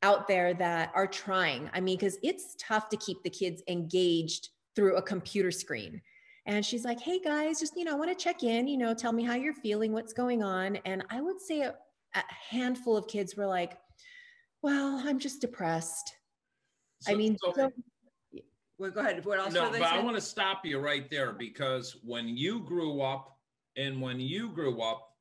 out there that are trying. I mean, because it's tough to keep the kids engaged through a computer screen. And she's like, hey guys, just, I want to check in, tell me how you're feeling, what's going on. And I would say a handful of kids were like, well, I'm just depressed. Well, go ahead. What else? No, but I want to stop you right there, because when you grew up,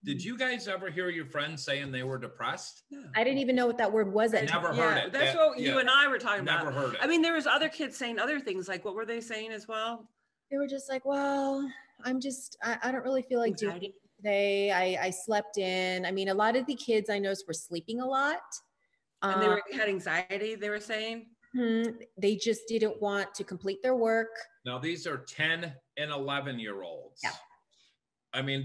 did you guys ever hear your friends saying they were depressed? No. I didn't even know what that word was. Never heard it. That's what you and I were talking about. Never heard it. I mean, there was other kids saying other things. Like, what were they saying as well? They were just like, well, I don't really feel like doing it today. I slept in. I mean, a lot of the kids I noticed were sleeping a lot. And they had anxiety, they were saying? They just didn't want to complete their work. Now, these are 10 and 11-year-olds. Yeah. I mean,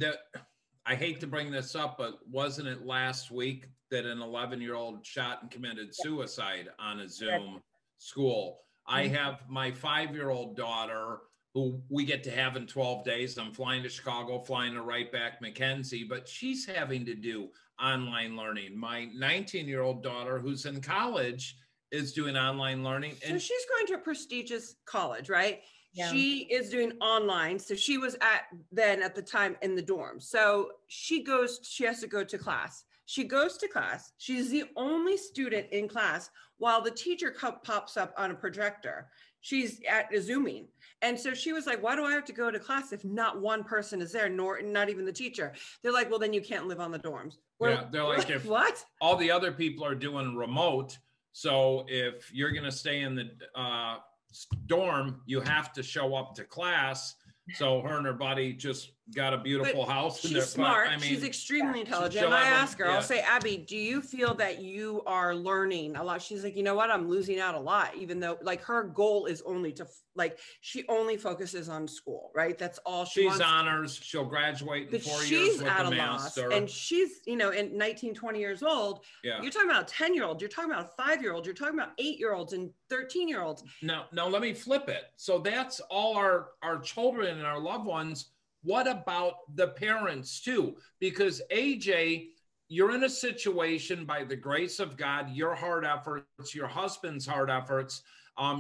I hate to bring this up, but wasn't it last week that an 11-year-old shot and committed suicide on a Zoom school? I have my 5-year-old daughter, who we get to have in 12 days. I'm flying to Chicago, flying to right back Mackenzie, but she's having to do online learning. My 19-year-old daughter, who's in college, is doing online learning. So she's going to a prestigious college, right? Yeah. She is doing online. So she was at the time in the dorm. So she has to go to class. She goes to class. She's the only student in class while the teacher pops up on a projector. She's at a Zooming. And so she was like, why do I have to go to class if not one person is there, not even the teacher? They're like, well, then you can't live on the dorms. They're like, if what? All the other people are doing remote. So if you're going to stay in the dorm, you have to show up to class. So her and her buddy just got a beautiful house. She's smart. She's extremely intelligent. And I asked her, I'll say, Abby, do you feel that you are learning a lot? She's like, you know what? I'm losing out a lot, even though her goal is only to she only focuses on school, right? That's all she wants. She's honors. She'll graduate in 4 years with a master. And she's, in 19, 20 years old. Yeah. You're talking about a 10-year-old. You're talking about a 5-year-old. You're talking about 8-year-olds and 13-year-olds. Now let me flip it. So that's all our children and our loved ones. What about the parents too? Because AJ, you're in a situation, by the grace of God, your hard efforts, your husband's hard efforts,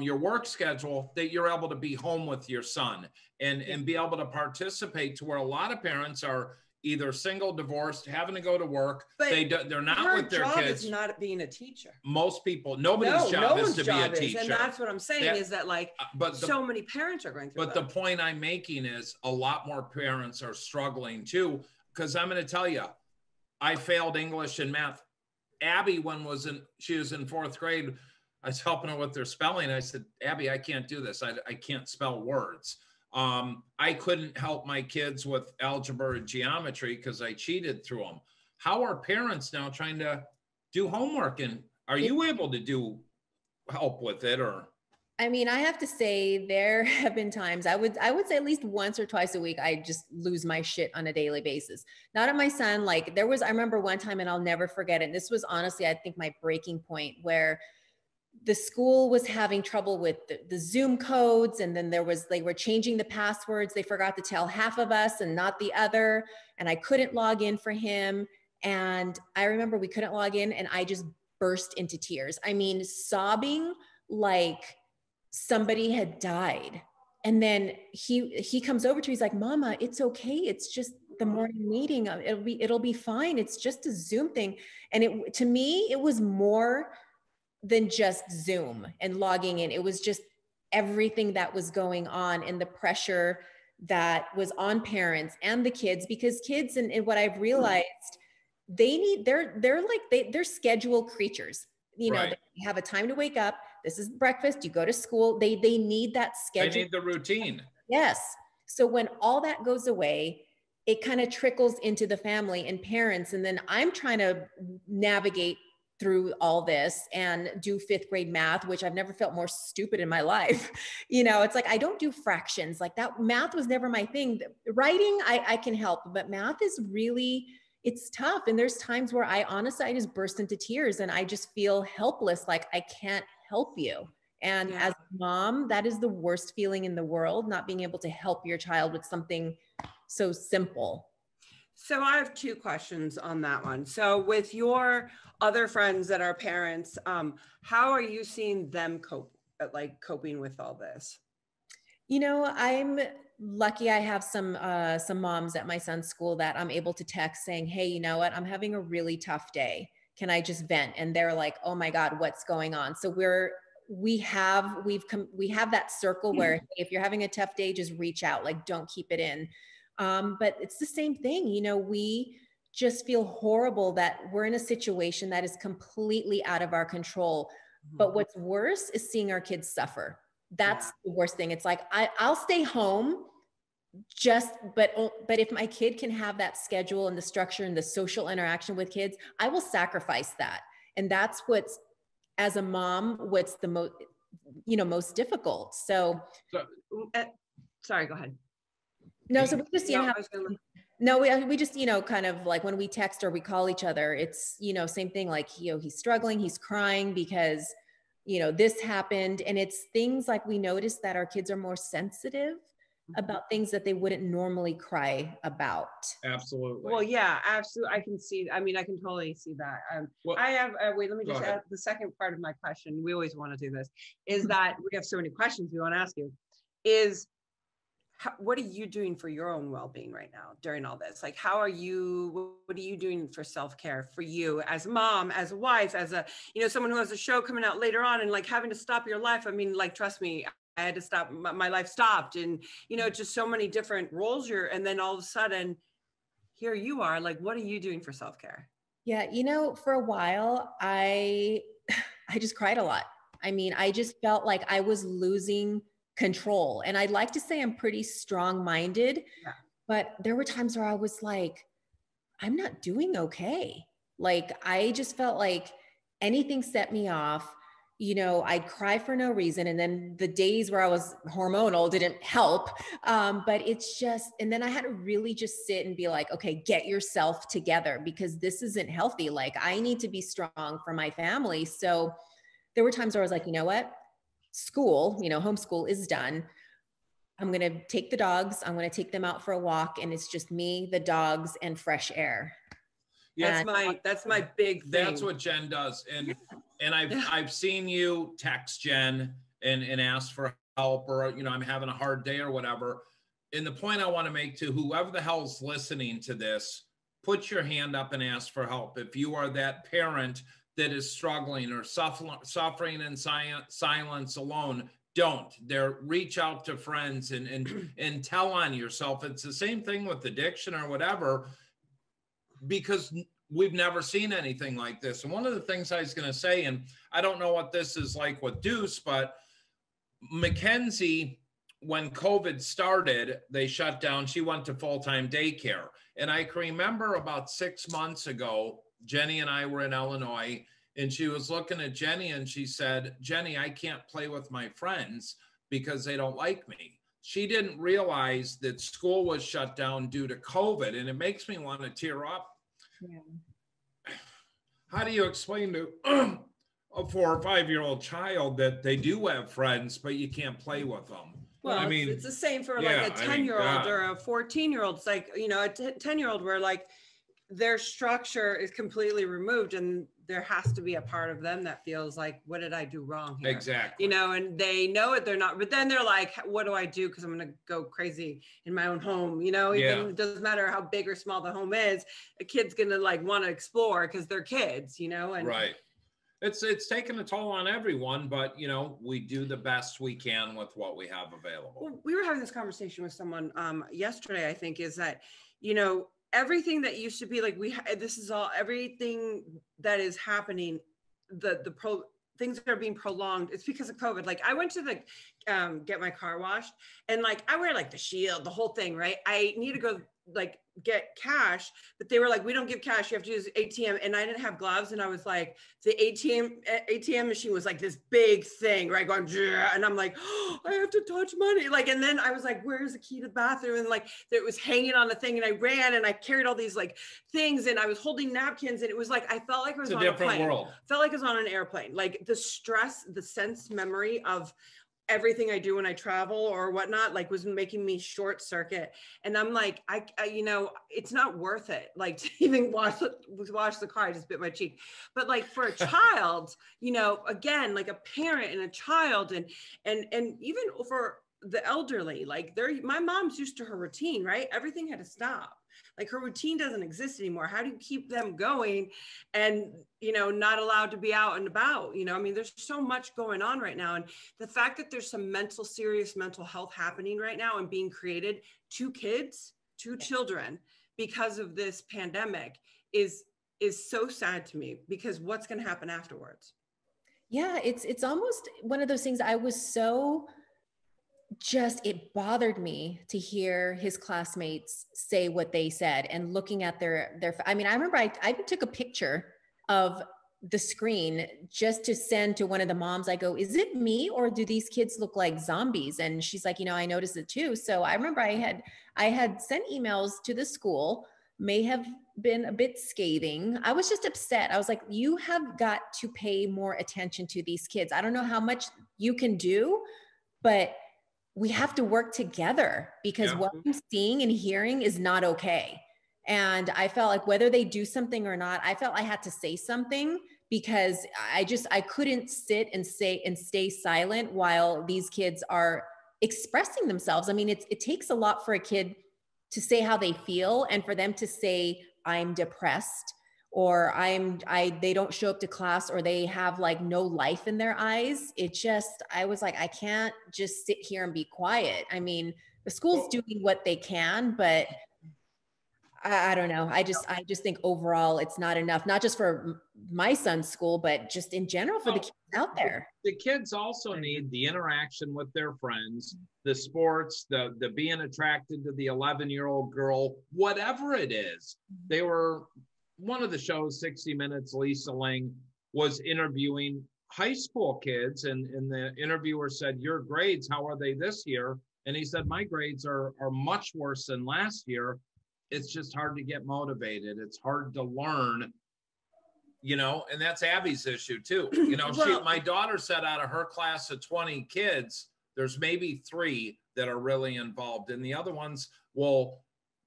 your work schedule, that you're able to be home with your son and be able to participate, to where a lot of parents are either single, divorced, having to go to work. But they're not with their kids. Her job is not being a teacher. Most people, nobody's job is to be a teacher. And that's what I'm saying, is that like, so many parents are going through that. But the point I'm making is a lot more parents are struggling too, because I'm going to tell you, I failed English and math. Abby, she was in 4th grade, I was helping her with their spelling. I said, Abby, I can't do this. I can't spell words. I couldn't help my kids with algebra and geometry because I cheated through them. How are parents now trying to do homework? And are you able to help with it? Or? I mean, I have to say there have been times I would say at least once or twice a week, I just lose my shit on a daily basis. Not at my son. Like I remember one time, and I'll never forget it. And this was honestly, I think, my breaking point, where the school was having trouble with the Zoom codes. And then they were changing the passwords. They forgot to tell half of us and not the other. And I couldn't log in for him. And I remember we couldn't log in, and I just burst into tears. I mean, sobbing like somebody had died. And then he comes over to me, he's like, Mama, it's okay. It's just the morning meeting. It'll be fine. It's just a Zoom thing. And to me, it was more than just Zoom and logging in. It was just everything that was going on, and the pressure that was on parents and the kids, because kids, and what I've realized, they're schedule creatures. You know, right. They have a time to wake up. This is breakfast. You go to school. They need that schedule. They need the routine. Yes. So when all that goes away, it kind of trickles into the family and parents. And then I'm trying to navigate through all this and do 5th grade math, which I've never felt more stupid in my life. You know, it's like, I don't do fractions like that. Math was never my thing. Writing, I can help, but math is really, it's tough. And there's times where I just burst into tears, and I just feel helpless. Like I can't help you. And as a mom, that is the worst feeling in the world, not being able to help your child with something so simple. So I have 2 questions on that one. So with your other friends that are parents, how are you seeing them coping with all this? You know, I'm lucky. I have some moms at my son's school that I'm able to text saying, hey, you know what? I'm having a really tough day. Can I just vent? And they're like, oh my God, what's going on? So we have that circle where if you're having a tough day, just reach out, like don't keep it in. But it's the same thing. You know, we just feel horrible that we're in a situation that is completely out of our control. But what's worse is seeing our kids suffer. That's the worst thing. It's like, I'll stay home but if my kid can have that schedule and the structure and the social interaction with kids, I will sacrifice that. And that's what's, as a mom, what's the most difficult. So sorry, go ahead. No, so we just, we just, kind of like when we text or we call each other, it's, same thing, like, he's struggling, he's crying because, this happened. And it's things like we notice that our kids are more sensitive about things that they wouldn't normally cry about. Absolutely. Well, yeah, absolutely. I can totally see that. I have, wait, let me just add the second part of my question. We always want to do this, is that we have so many questions we want to ask you, what are you doing for your own well-being right now during all this? Like, what are you doing for self-care for you as a mom, as a wife, as a, someone who has a show coming out later on and like having to stop your life? I mean, like, trust me, I had to stop, my life stopped, and, just so many different roles and then all of a sudden here you are, like, what are you doing for self-care? Yeah. For a while, I just cried a lot. I mean, I just felt like I was losing control. And I'd like to say I'm pretty strong-minded, but there were times where I was like, I'm not doing okay. Like, I just felt like anything set me off. I'd cry for no reason. And then the days where I was hormonal didn't help. But it's just, and then I had to really just sit and be like, okay, get yourself together, because this isn't healthy. Like, I need to be strong for my family. So there were times where I was like, you know what? School, homeschool is done. I'm going to take the dogs. I'm going to take them out for a walk. And it's just me, the dogs, and fresh air. Yeah, that's my big thing. That's what Jen does. And I've seen you text Jen and ask for help, or, you know, I'm having a hard day or whatever. And the point I want to make to whoever the hell's listening to this, put your hand up and ask for help. If you are that parent that is struggling or suffering in silence alone, don't. Reach out to friends and tell on yourself. It's the same thing with addiction or whatever, because we've never seen anything like this. And one of the things I was going to say, and I don't know what this is like with Deuce, but Mackenzie, when COVID started, they shut down. She went to full-time daycare. And I can remember about 6 months ago, Jenny and I were in Illinois, and she was looking at Jenny and she said, Jenny, I can't play with my friends because they don't like me. She didn't realize that school was shut down due to COVID. And it makes me want to tear up. Yeah. How do you explain to a 4 or 5-year-old child that they do have friends, but you can't play with them? Well, I mean, it's the same for like a 10-year-old or a 14-year-old. It's like, you know, a 10-year-old where like their structure is completely removed, and there has to be a part of them that feels like, what did I do wrong here? Exactly. You know, and they know it, they're not, but then they're like, what do I do? Because I'm going to go crazy in my own home. You know, even it doesn't matter how big or small the home is, a kid's going to like want to explore because they're kids, you know? And right. It's taken a toll on everyone, but you know, we do the best we can with what we have available. Well, we were having this conversation with someone yesterday, I think, is that, you know, everything that used to be like, this is all, everything that is happening, things that are being prolonged, it's because of COVID. Like I went to the, get my car washed, and like, I wear like the shield, the whole thing, right? I need to go like get cash, but they were like, we don't give cash, you have to use ATM. And I didn't have gloves, and I was like, the ATM machine was like this big thing, right, going, and I'm like, oh, I have to touch money, like, and then I was like, where's the key to the bathroom? And like it was hanging on the thing, and I ran and I carried all these like things, and I was holding napkins, and it was like, I felt like I was on a plane. World. Felt like I was on an airplane. Like the stress, the sense memory of everything I do when I travel or whatnot, like was making me short circuit. And I'm like, I you know, it's not worth it. Like to even wash the car, I just bit my cheek. But like for a child, you know, again, like a parent and a child, and even for the elderly, like my mom's used to her routine, right? Everything had to stop. Like her routine doesn't exist anymore. How do you keep them going and, you know, not allowed to be out and about? You know, I mean, there's so much going on right now. And the fact that there's some serious mental health happening right now and being created to children because of this pandemic is so sad to me, because what's going to happen afterwards? Yeah, it's almost one of those things. I was so it bothered me to hear his classmates say what they said, and looking at their, I mean, I remember I took a picture of the screen just to send to one of the moms. I go, is it me, or do these kids look like zombies? And she's like, you know, I noticed it too. So I remember I had sent emails to the school, may have been a bit scathing. I was just upset. I was like, you have got to pay more attention to these kids. I don't know how much you can do, but we have to work together, because what I'm seeing and hearing is not okay. And I felt like whether they do something or not, I felt I had to say something, because I couldn't sit and stay silent while these kids are expressing themselves. I mean, it takes a lot for a kid to say how they feel, and for them to say, I'm depressed, or they don't show up to class, or they have like no life in their eyes. I was like, I can't just sit here and be quiet. I mean, the school's doing what they can, but I don't know. I just think overall it's not enough, not just for my son's school, but just in general for the kids out there. The kids also need the interaction with their friends, the sports, the being attracted to the 11-year-old girl, whatever it is. One of the shows, 60 Minutes, Lisa Ling was interviewing high school kids, and the interviewer said, your grades, how are they this year? And he said, my grades are much worse than last year. It's just hard to get motivated. It's hard to learn, you know, and that's Abby's issue too. You know, my daughter said out of her class of 20 kids, there's maybe 3 that are really involved, and the other ones will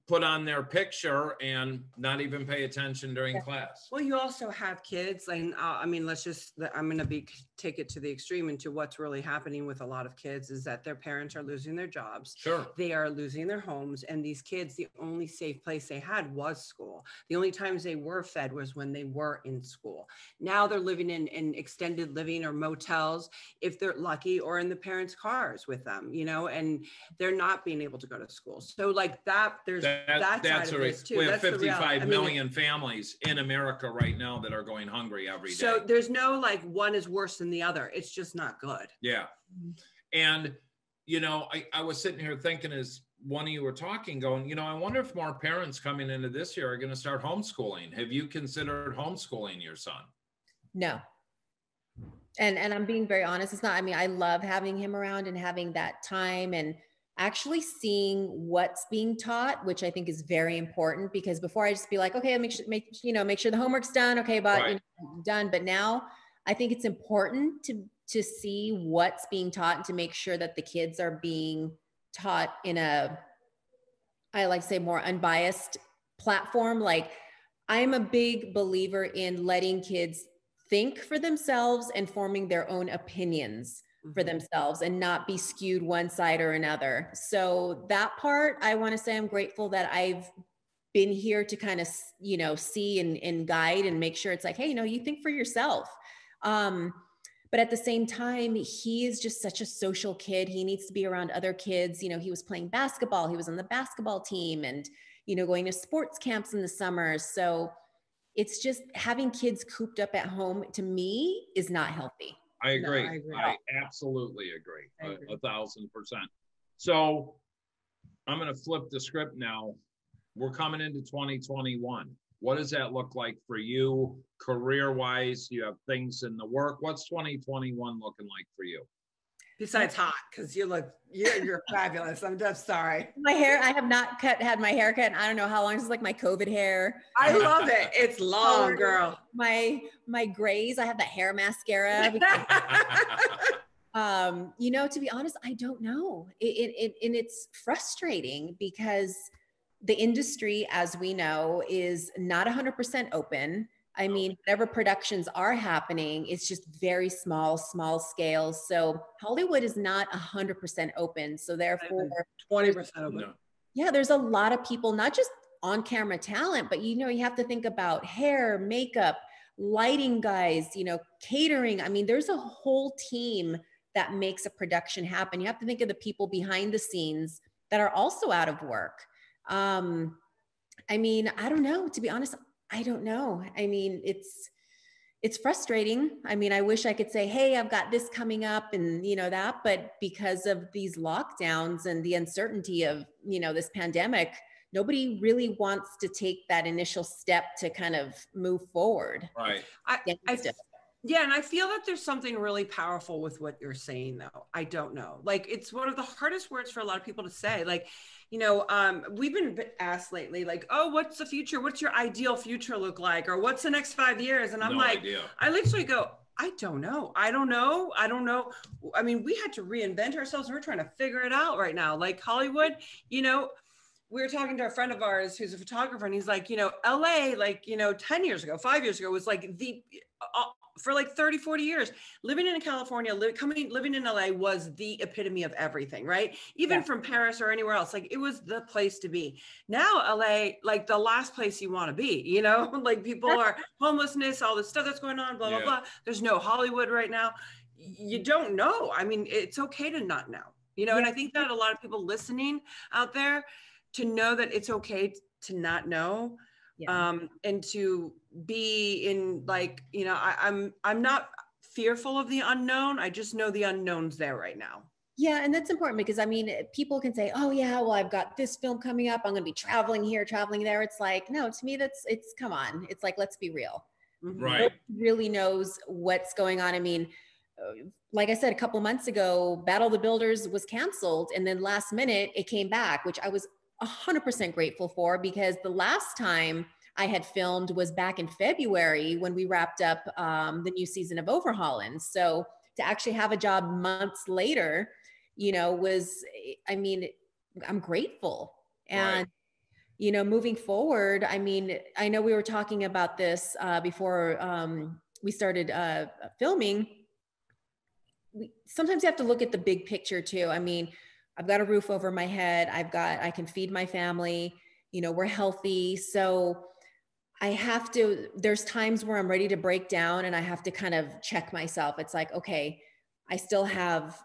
put on their picture and not even pay attention during class. Well, you also have kids, and I mean, I'm going to take it to the extreme into what's really happening with a lot of kids is that their parents are losing their jobs. Sure. They are losing their homes. And these kids, the only safe place they had was school. The only times they were fed was when they were in school. Now they're living in extended living or motels, if they're lucky, or in the parents' cars with them, you know, and they're not being able to go to school. So like that, there's that side of this too. We have 55 million families in America right now that are going hungry every day. So there's no like one is worse than the other. It's just not good. Yeah. And, you know, I was sitting here thinking as one of you were talking, going, you know, I wonder if more parents coming into this year are going to start homeschooling. Have you considered homeschooling your son? No. And I'm being very honest. It's not, I mean, I love having him around and having that time and actually seeing what's being taught, which I think is very important, because before I just be like, okay, make sure the homework's done. Okay, but right. Done. But now I think it's important to see what's being taught and to make sure that the kids are being taught in a, I like to say, more unbiased platform. Like, I'm a big believer in letting kids think for themselves and forming their own opinions for themselves and not be skewed one side or another. So that part, I want to say I'm grateful that I've been here to kind of, you know, see and guide and make sure it's like, hey, you know, you think for yourself. But at the same time, he is just such a social kid. He needs to be around other kids. You know, he was playing basketball. He was on the basketball team and, you know, going to sports camps in the summers. So it's just having kids cooped up at home, to me, is not healthy. I agree. No, I agree. I absolutely agree. I agree. 1,000%. So I'm going to flip the script now. We're coming into 2021. What does that look like for you career-wise? You have things in the work. What's 2021 looking like for you? Besides hot, because you're fabulous. I'm just sorry. My hair, I have not had my hair cut in, I don't know how long. This is like my COVID hair. I love it. It's long, girl. My grays, I have the hair mascara. You know, to be honest, I don't know. And it's frustrating because the industry, as we know, is not 100% open. I mean, whatever productions are happening, it's just very small scale. So Hollywood is not 100% open. So therefore 20% open. No. Yeah, there's a lot of people, not just on camera talent, but, you know, you have to think about hair, makeup, lighting guys, you know, catering. I mean, there's a whole team that makes a production happen. You have to think of the people behind the scenes that are also out of work. I mean, I don't know, to be honest. I don't know. I mean, it's frustrating. I mean, I wish I could say, hey, I've got this coming up and, you know, that, but because of these lockdowns and the uncertainty of, you know, this pandemic, nobody really wants to take that initial step to kind of move forward. Right. Yeah. And I feel that there's something really powerful with what you're saying, though. I don't know. Like, it's one of the hardest words for a lot of people to say. Like, you know, we've been asked lately, like, oh, what's the future? What's your ideal future look like? Or what's the next 5 years? And I'm like, I literally go, I don't know. I don't know. I mean, we had to reinvent ourselves. We're trying to figure it out right now. Like Hollywood, you know, we were talking to a friend of ours who's a photographer, and he's like, you know, LA, like, you know, 10 years ago, 5 years ago was like for like 30, 40 years, living in California, living in LA was the epitome of everything, right? Even from Paris or anywhere else, like it was the place to be. Now LA, like the last place you want to be, you know, like people are homelessness, all this stuff that's going on, blah, blah, blah. There's no Hollywood right now. You don't know. I mean, it's okay to not know, you know, and I think that a lot of people listening out there to know that it's okay to not know. And to be in, like, you know, I'm not fearful of the unknown. I just know the unknown's there right now. Yeah. And that's important because, I mean, people can say, oh yeah, well, I've got this film coming up. I'm going to be traveling here, traveling there. It's like, no, to me, come on. It's like, let's be real. Right. Nobody really knows what's going on. I mean, like I said, a couple months ago, Battle of the Builders was canceled. And then last minute it came back, which I was 100% grateful for, because the last time I had filmed was back in February when we wrapped up the new season of OVERHAULIN. So to actually have a job months later, you know, was, I mean, I'm grateful. And you know, moving forward, I mean, I know we were talking about this before we started filming. Sometimes you have to look at the big picture too. I mean, I've got a roof over my head. I can feed my family, you know, we're healthy. So there's times where I'm ready to break down and I have to kind of check myself. It's like, okay, I still have,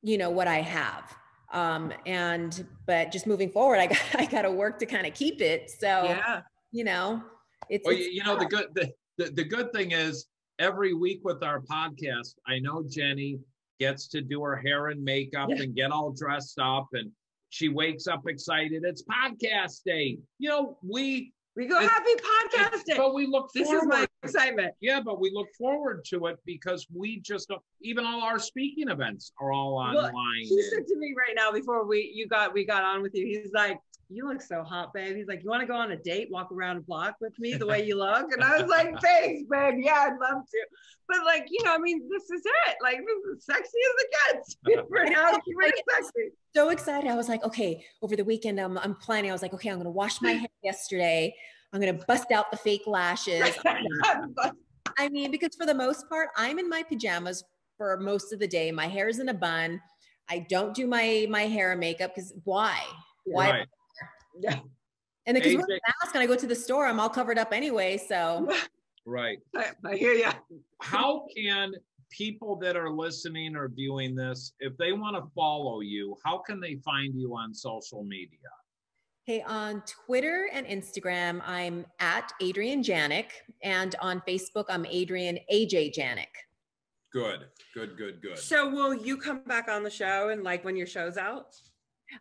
you know, what I have. But just moving forward, I got to work to kind of keep it. So, yeah, you know, you know, the good thing is every week with our podcast, I know Jenny gets to do her hair and makeup and get all dressed up, and she wakes up excited. It's podcast day. You know, we go happy podcast day. But we look forward. This is my excitement. Yeah, but we look forward to it because we just even all our speaking events are all online. He said to me right now before we got on with you, he's like, "You look so hot, babe." He's like, "You want to go on a date, walk around a block with me the way you look?" And I was like, "Thanks, babe. Yeah, I'd love to." But like, you know, I mean, this is it. Like, this is sexy as it gets. Right now, it's really sexy. So excited. I was like, okay, over the weekend, I'm planning. I was like, okay, I'm going to wash my hair yesterday. I'm going to bust out the fake lashes. I mean, because for the most part, I'm in my pajamas for most of the day. My hair is in a bun. I don't do my hair and makeup because why? Right. Yeah. And because we're in a mask and I go to the store, I'm all covered up anyway. So. Right. I hear you. How can people that are listening or viewing this, if they want to follow you, how can they find you on social media? Hey, on Twitter and Instagram, I'm at Adrienne Janic, and on Facebook, I'm Adrienne AJ Janic. Good. So will you come back on the show and like when your show's out?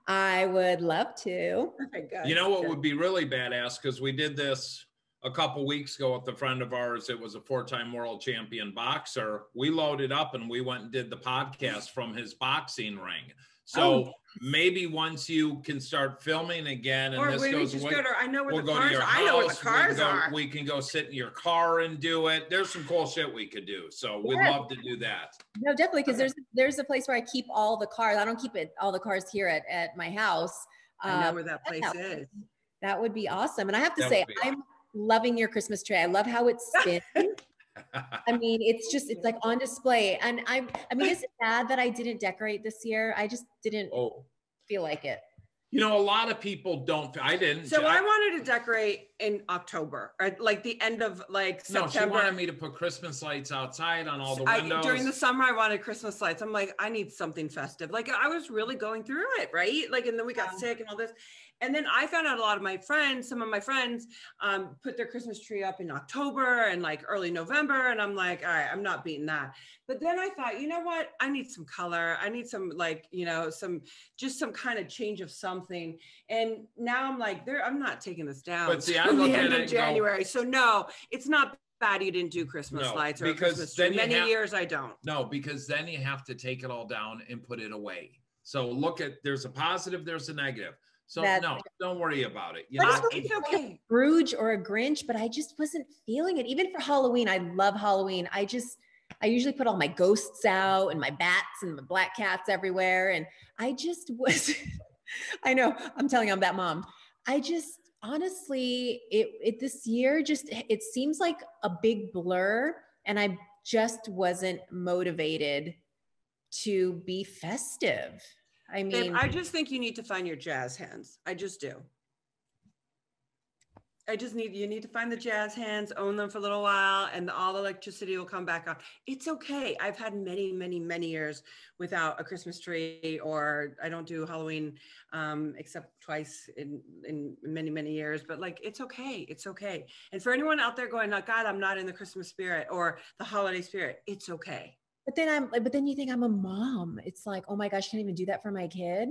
I would love to. Okay, good. You know what would be really badass, because we did this a couple weeks ago with a friend of ours. It was a 4-time world champion boxer. We loaded up and we went and did the podcast from his boxing ring. So maybe once you can start filming again, and this goes away, we'll go to your house. I know where the cars are. We can go sit in your car and do it. There's some cool shit we could do. So we'd love to do that. No, definitely, because there's a place where I keep all the cars. I don't keep all the cars here at my house. I know where that place is. That would be awesome. And I have to say, I'm loving your Christmas tree. I love how it spins. I mean, it's like on display. And I mean, is it bad that I didn't decorate this year? I just didn't feel like it. You know, a lot of people don't. I didn't. So I wanted to decorate in October, like the end of like September. No, she wanted me to put Christmas lights outside on all the windows. During the summer, I wanted Christmas lights. I'm like, I need something festive. Like I was really going through it, right? Like, and then we got sick and all this. And then I found out a lot of some of my friends put their Christmas tree up in October and like early November. And I'm like, all right, I'm not beating that. But then I thought, you know what? I need some color. I need some like, you know, some kind of change of something. And now I'm like, I'm not taking this down. But see, I look at it January. So no, it's not bad you didn't do Christmas lights or Christmas tree. Many years I don't. No, because then you have to take it all down and put it away. So there's a positive, there's a negative. So no, don't worry about it. You know, it's okay. Scrooge or a Grinch, but I just wasn't feeling it. Even for Halloween, I love Halloween. I usually put all my ghosts out and my bats and my black cats everywhere. And I just was, I know, I'm telling you, I'm that mom. I just, honestly, this year, it seems like a big blur. And I just wasn't motivated to be festive. I mean, I just think you need to find your jazz hands. I just do. You need to find the jazz hands, own them for a little while, and all the electricity will come back on. It's okay. I've had many, many, many years without a Christmas tree, or I don't do Halloween except twice in many, many years. But like, it's okay. It's okay. And for anyone out there going, oh, God, I'm not in the Christmas spirit or the holiday spirit, it's okay. But then you think I'm a mom. It's like, oh my gosh, I can't even do that for my kid.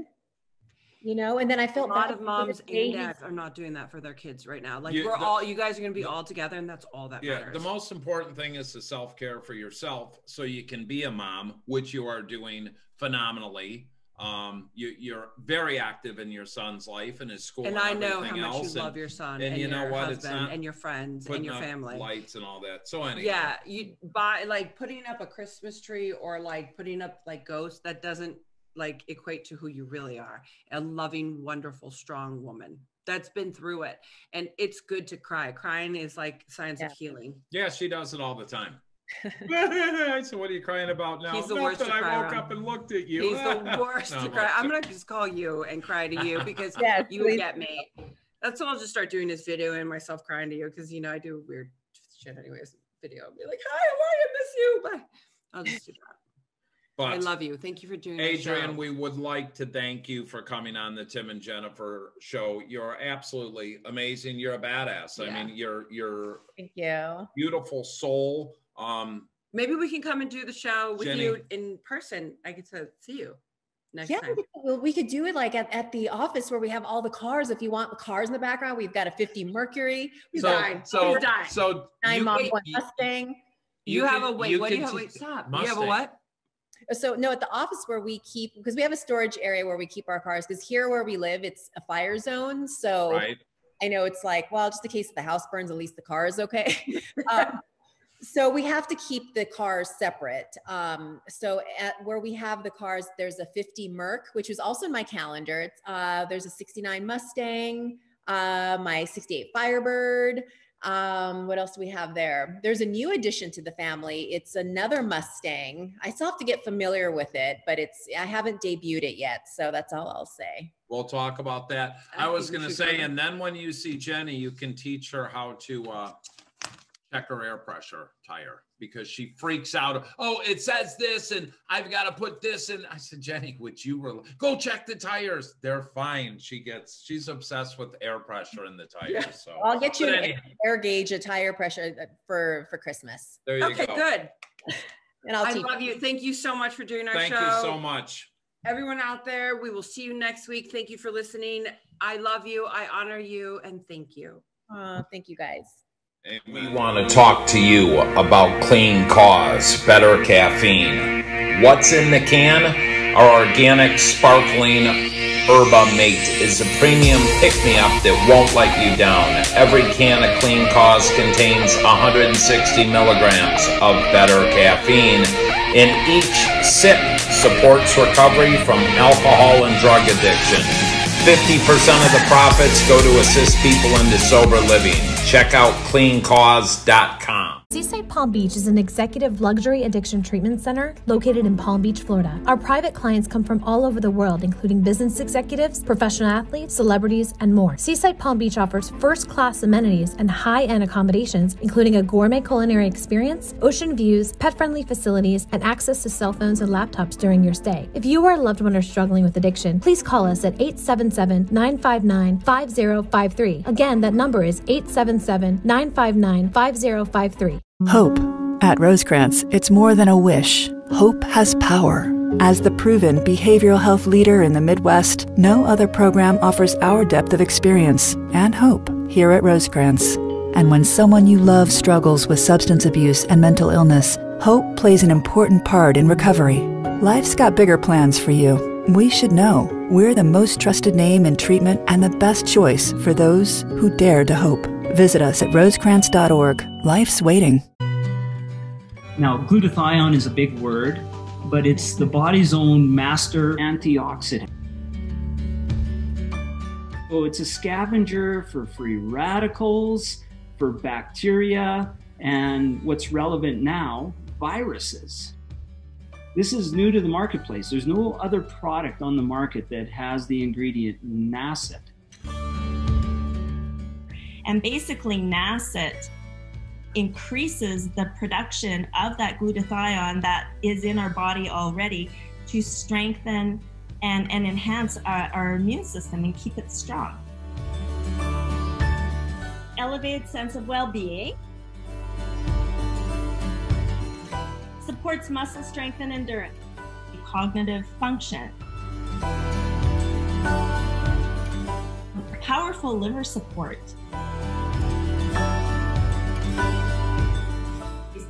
You know, and then I felt a lot of moms and dads are not doing that for their kids right now. Like you guys are going to be all together, and that's all that matters. The most important thing is the self-care for yourself, so you can be a mom, which you are doing phenomenally. You're very active in your son's life and his school, and I know how much you love your son, and you know what, it's not and your friends and your family, lights and all that. So anyway, yeah, you buy like putting up a Christmas tree or like putting up like ghosts, that doesn't like equate to who you really are, a loving, wonderful, strong woman. that's been through it. And it's good to cry. Crying is like signs of healing. Yeah, she does it all the time. I said, what are you crying about now? He's the worst to cry I woke around. up and looked at you. He's the worst to cry. I'm going to just call you and cry to you because you would get me. That's what I'll just start doing, this video and myself crying to you because, you know, I do weird shit anyways. Video. I'll be like, hi, how are you? I miss you. Bye. I'll just do that. But I love you. Thank you for doing Adrienne, we would like to thank you for coming on the Tim and Jennifer show. You're absolutely amazing. You're a badass. I mean, you're thank you. Beautiful soul. Maybe we can come and do the show with you in person. I get to see you next time. We could do it like at the office where we have all the cars. If you want the cars in the background, we've got a 50 Mercury. So 9 Mustang. You have a wait. What do you have? Wait, stop. You have a what? So no, at the office where we keep, because we have a storage area where we keep our cars, because here where we live, it's a fire zone. So I know it's like, well, just in case the house burns, at least the car is okay. So we have to keep the cars separate. So at where we have the cars, there's a 50 Merc, which was also in my calendar. It's, there's a 69 Mustang, my 68 Firebird. What else do we have there? There's a new addition to the family. It's another Mustang. I still have to get familiar with it, but I haven't debuted it yet. So that's all I'll say. We'll talk about that. I was going to say, and then when you see Jenny, you can teach her how to, check her air pressure tire because she freaks out. Oh, it says this and I've got to put this in. I said, Jenny, would you go check the tires? They're fine. She's obsessed with air pressure in the tires. Yeah. So I'll get you an air gauge, a tire pressure for Christmas. There you go. Okay, good. And I love you. Thank you so much for doing our show. Thank you so much. Everyone out there, we will see you next week. Thank you for listening. I love you. I honor you. And thank you. Thank you guys. We want to talk to you about Clean Cause, better caffeine. What's in the can? Our organic, sparkling Herba Mate is a premium pick-me-up that won't let you down. Every can of Clean Cause contains 160 milligrams of better caffeine, and each sip supports recovery from alcohol and drug addiction. 50% of the profits go to assist people into sober living. Check out cleancause.com. Seaside Palm Beach is an executive luxury addiction treatment center located in Palm Beach, Florida. Our private clients come from all over the world, including business executives, professional athletes, celebrities, and more. Seaside Palm Beach offers first-class amenities and high-end accommodations, including a gourmet culinary experience, ocean views, pet-friendly facilities, and access to cell phones and laptops during your stay. If you or a loved one are struggling with addiction, please call us at 877-959-5053. Again, that number is 877-959-5053. Hope. At Rosecrans, it's more than a wish. Hope has power. As the proven behavioral health leader in the Midwest, no other program offers our depth of experience and hope here at Rosecrans. And when someone you love struggles with substance abuse and mental illness, hope plays an important part in recovery. Life's got bigger plans for you. We should know. We're the most trusted name in treatment and the best choice for those who dare to hope. Visit us at rosecrans.org. Life's waiting. Now, glutathione is a big word, but it's the body's own master antioxidant. So it's a scavenger for free radicals, for bacteria, and what's relevant now, viruses. This is new to the marketplace. There's no other product on the market that has the ingredient NACET. And basically NACET increases the production of that glutathione that is in our body already to strengthen and enhance our immune system and keep it strong. Elevated sense of well-being. Supports muscle strength and endurance. Cognitive function. Powerful liver support.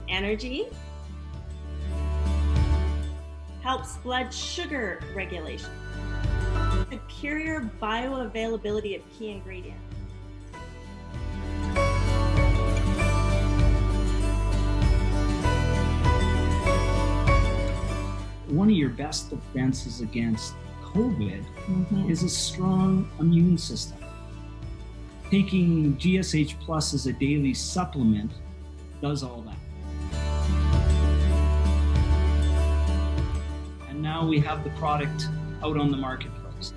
Energy. Helps blood sugar regulation. Superior bioavailability of key ingredients. One of your best defenses against COVID is a strong immune system. Taking GSH Plus as a daily supplement does all that. And now we have the product out on the marketplace.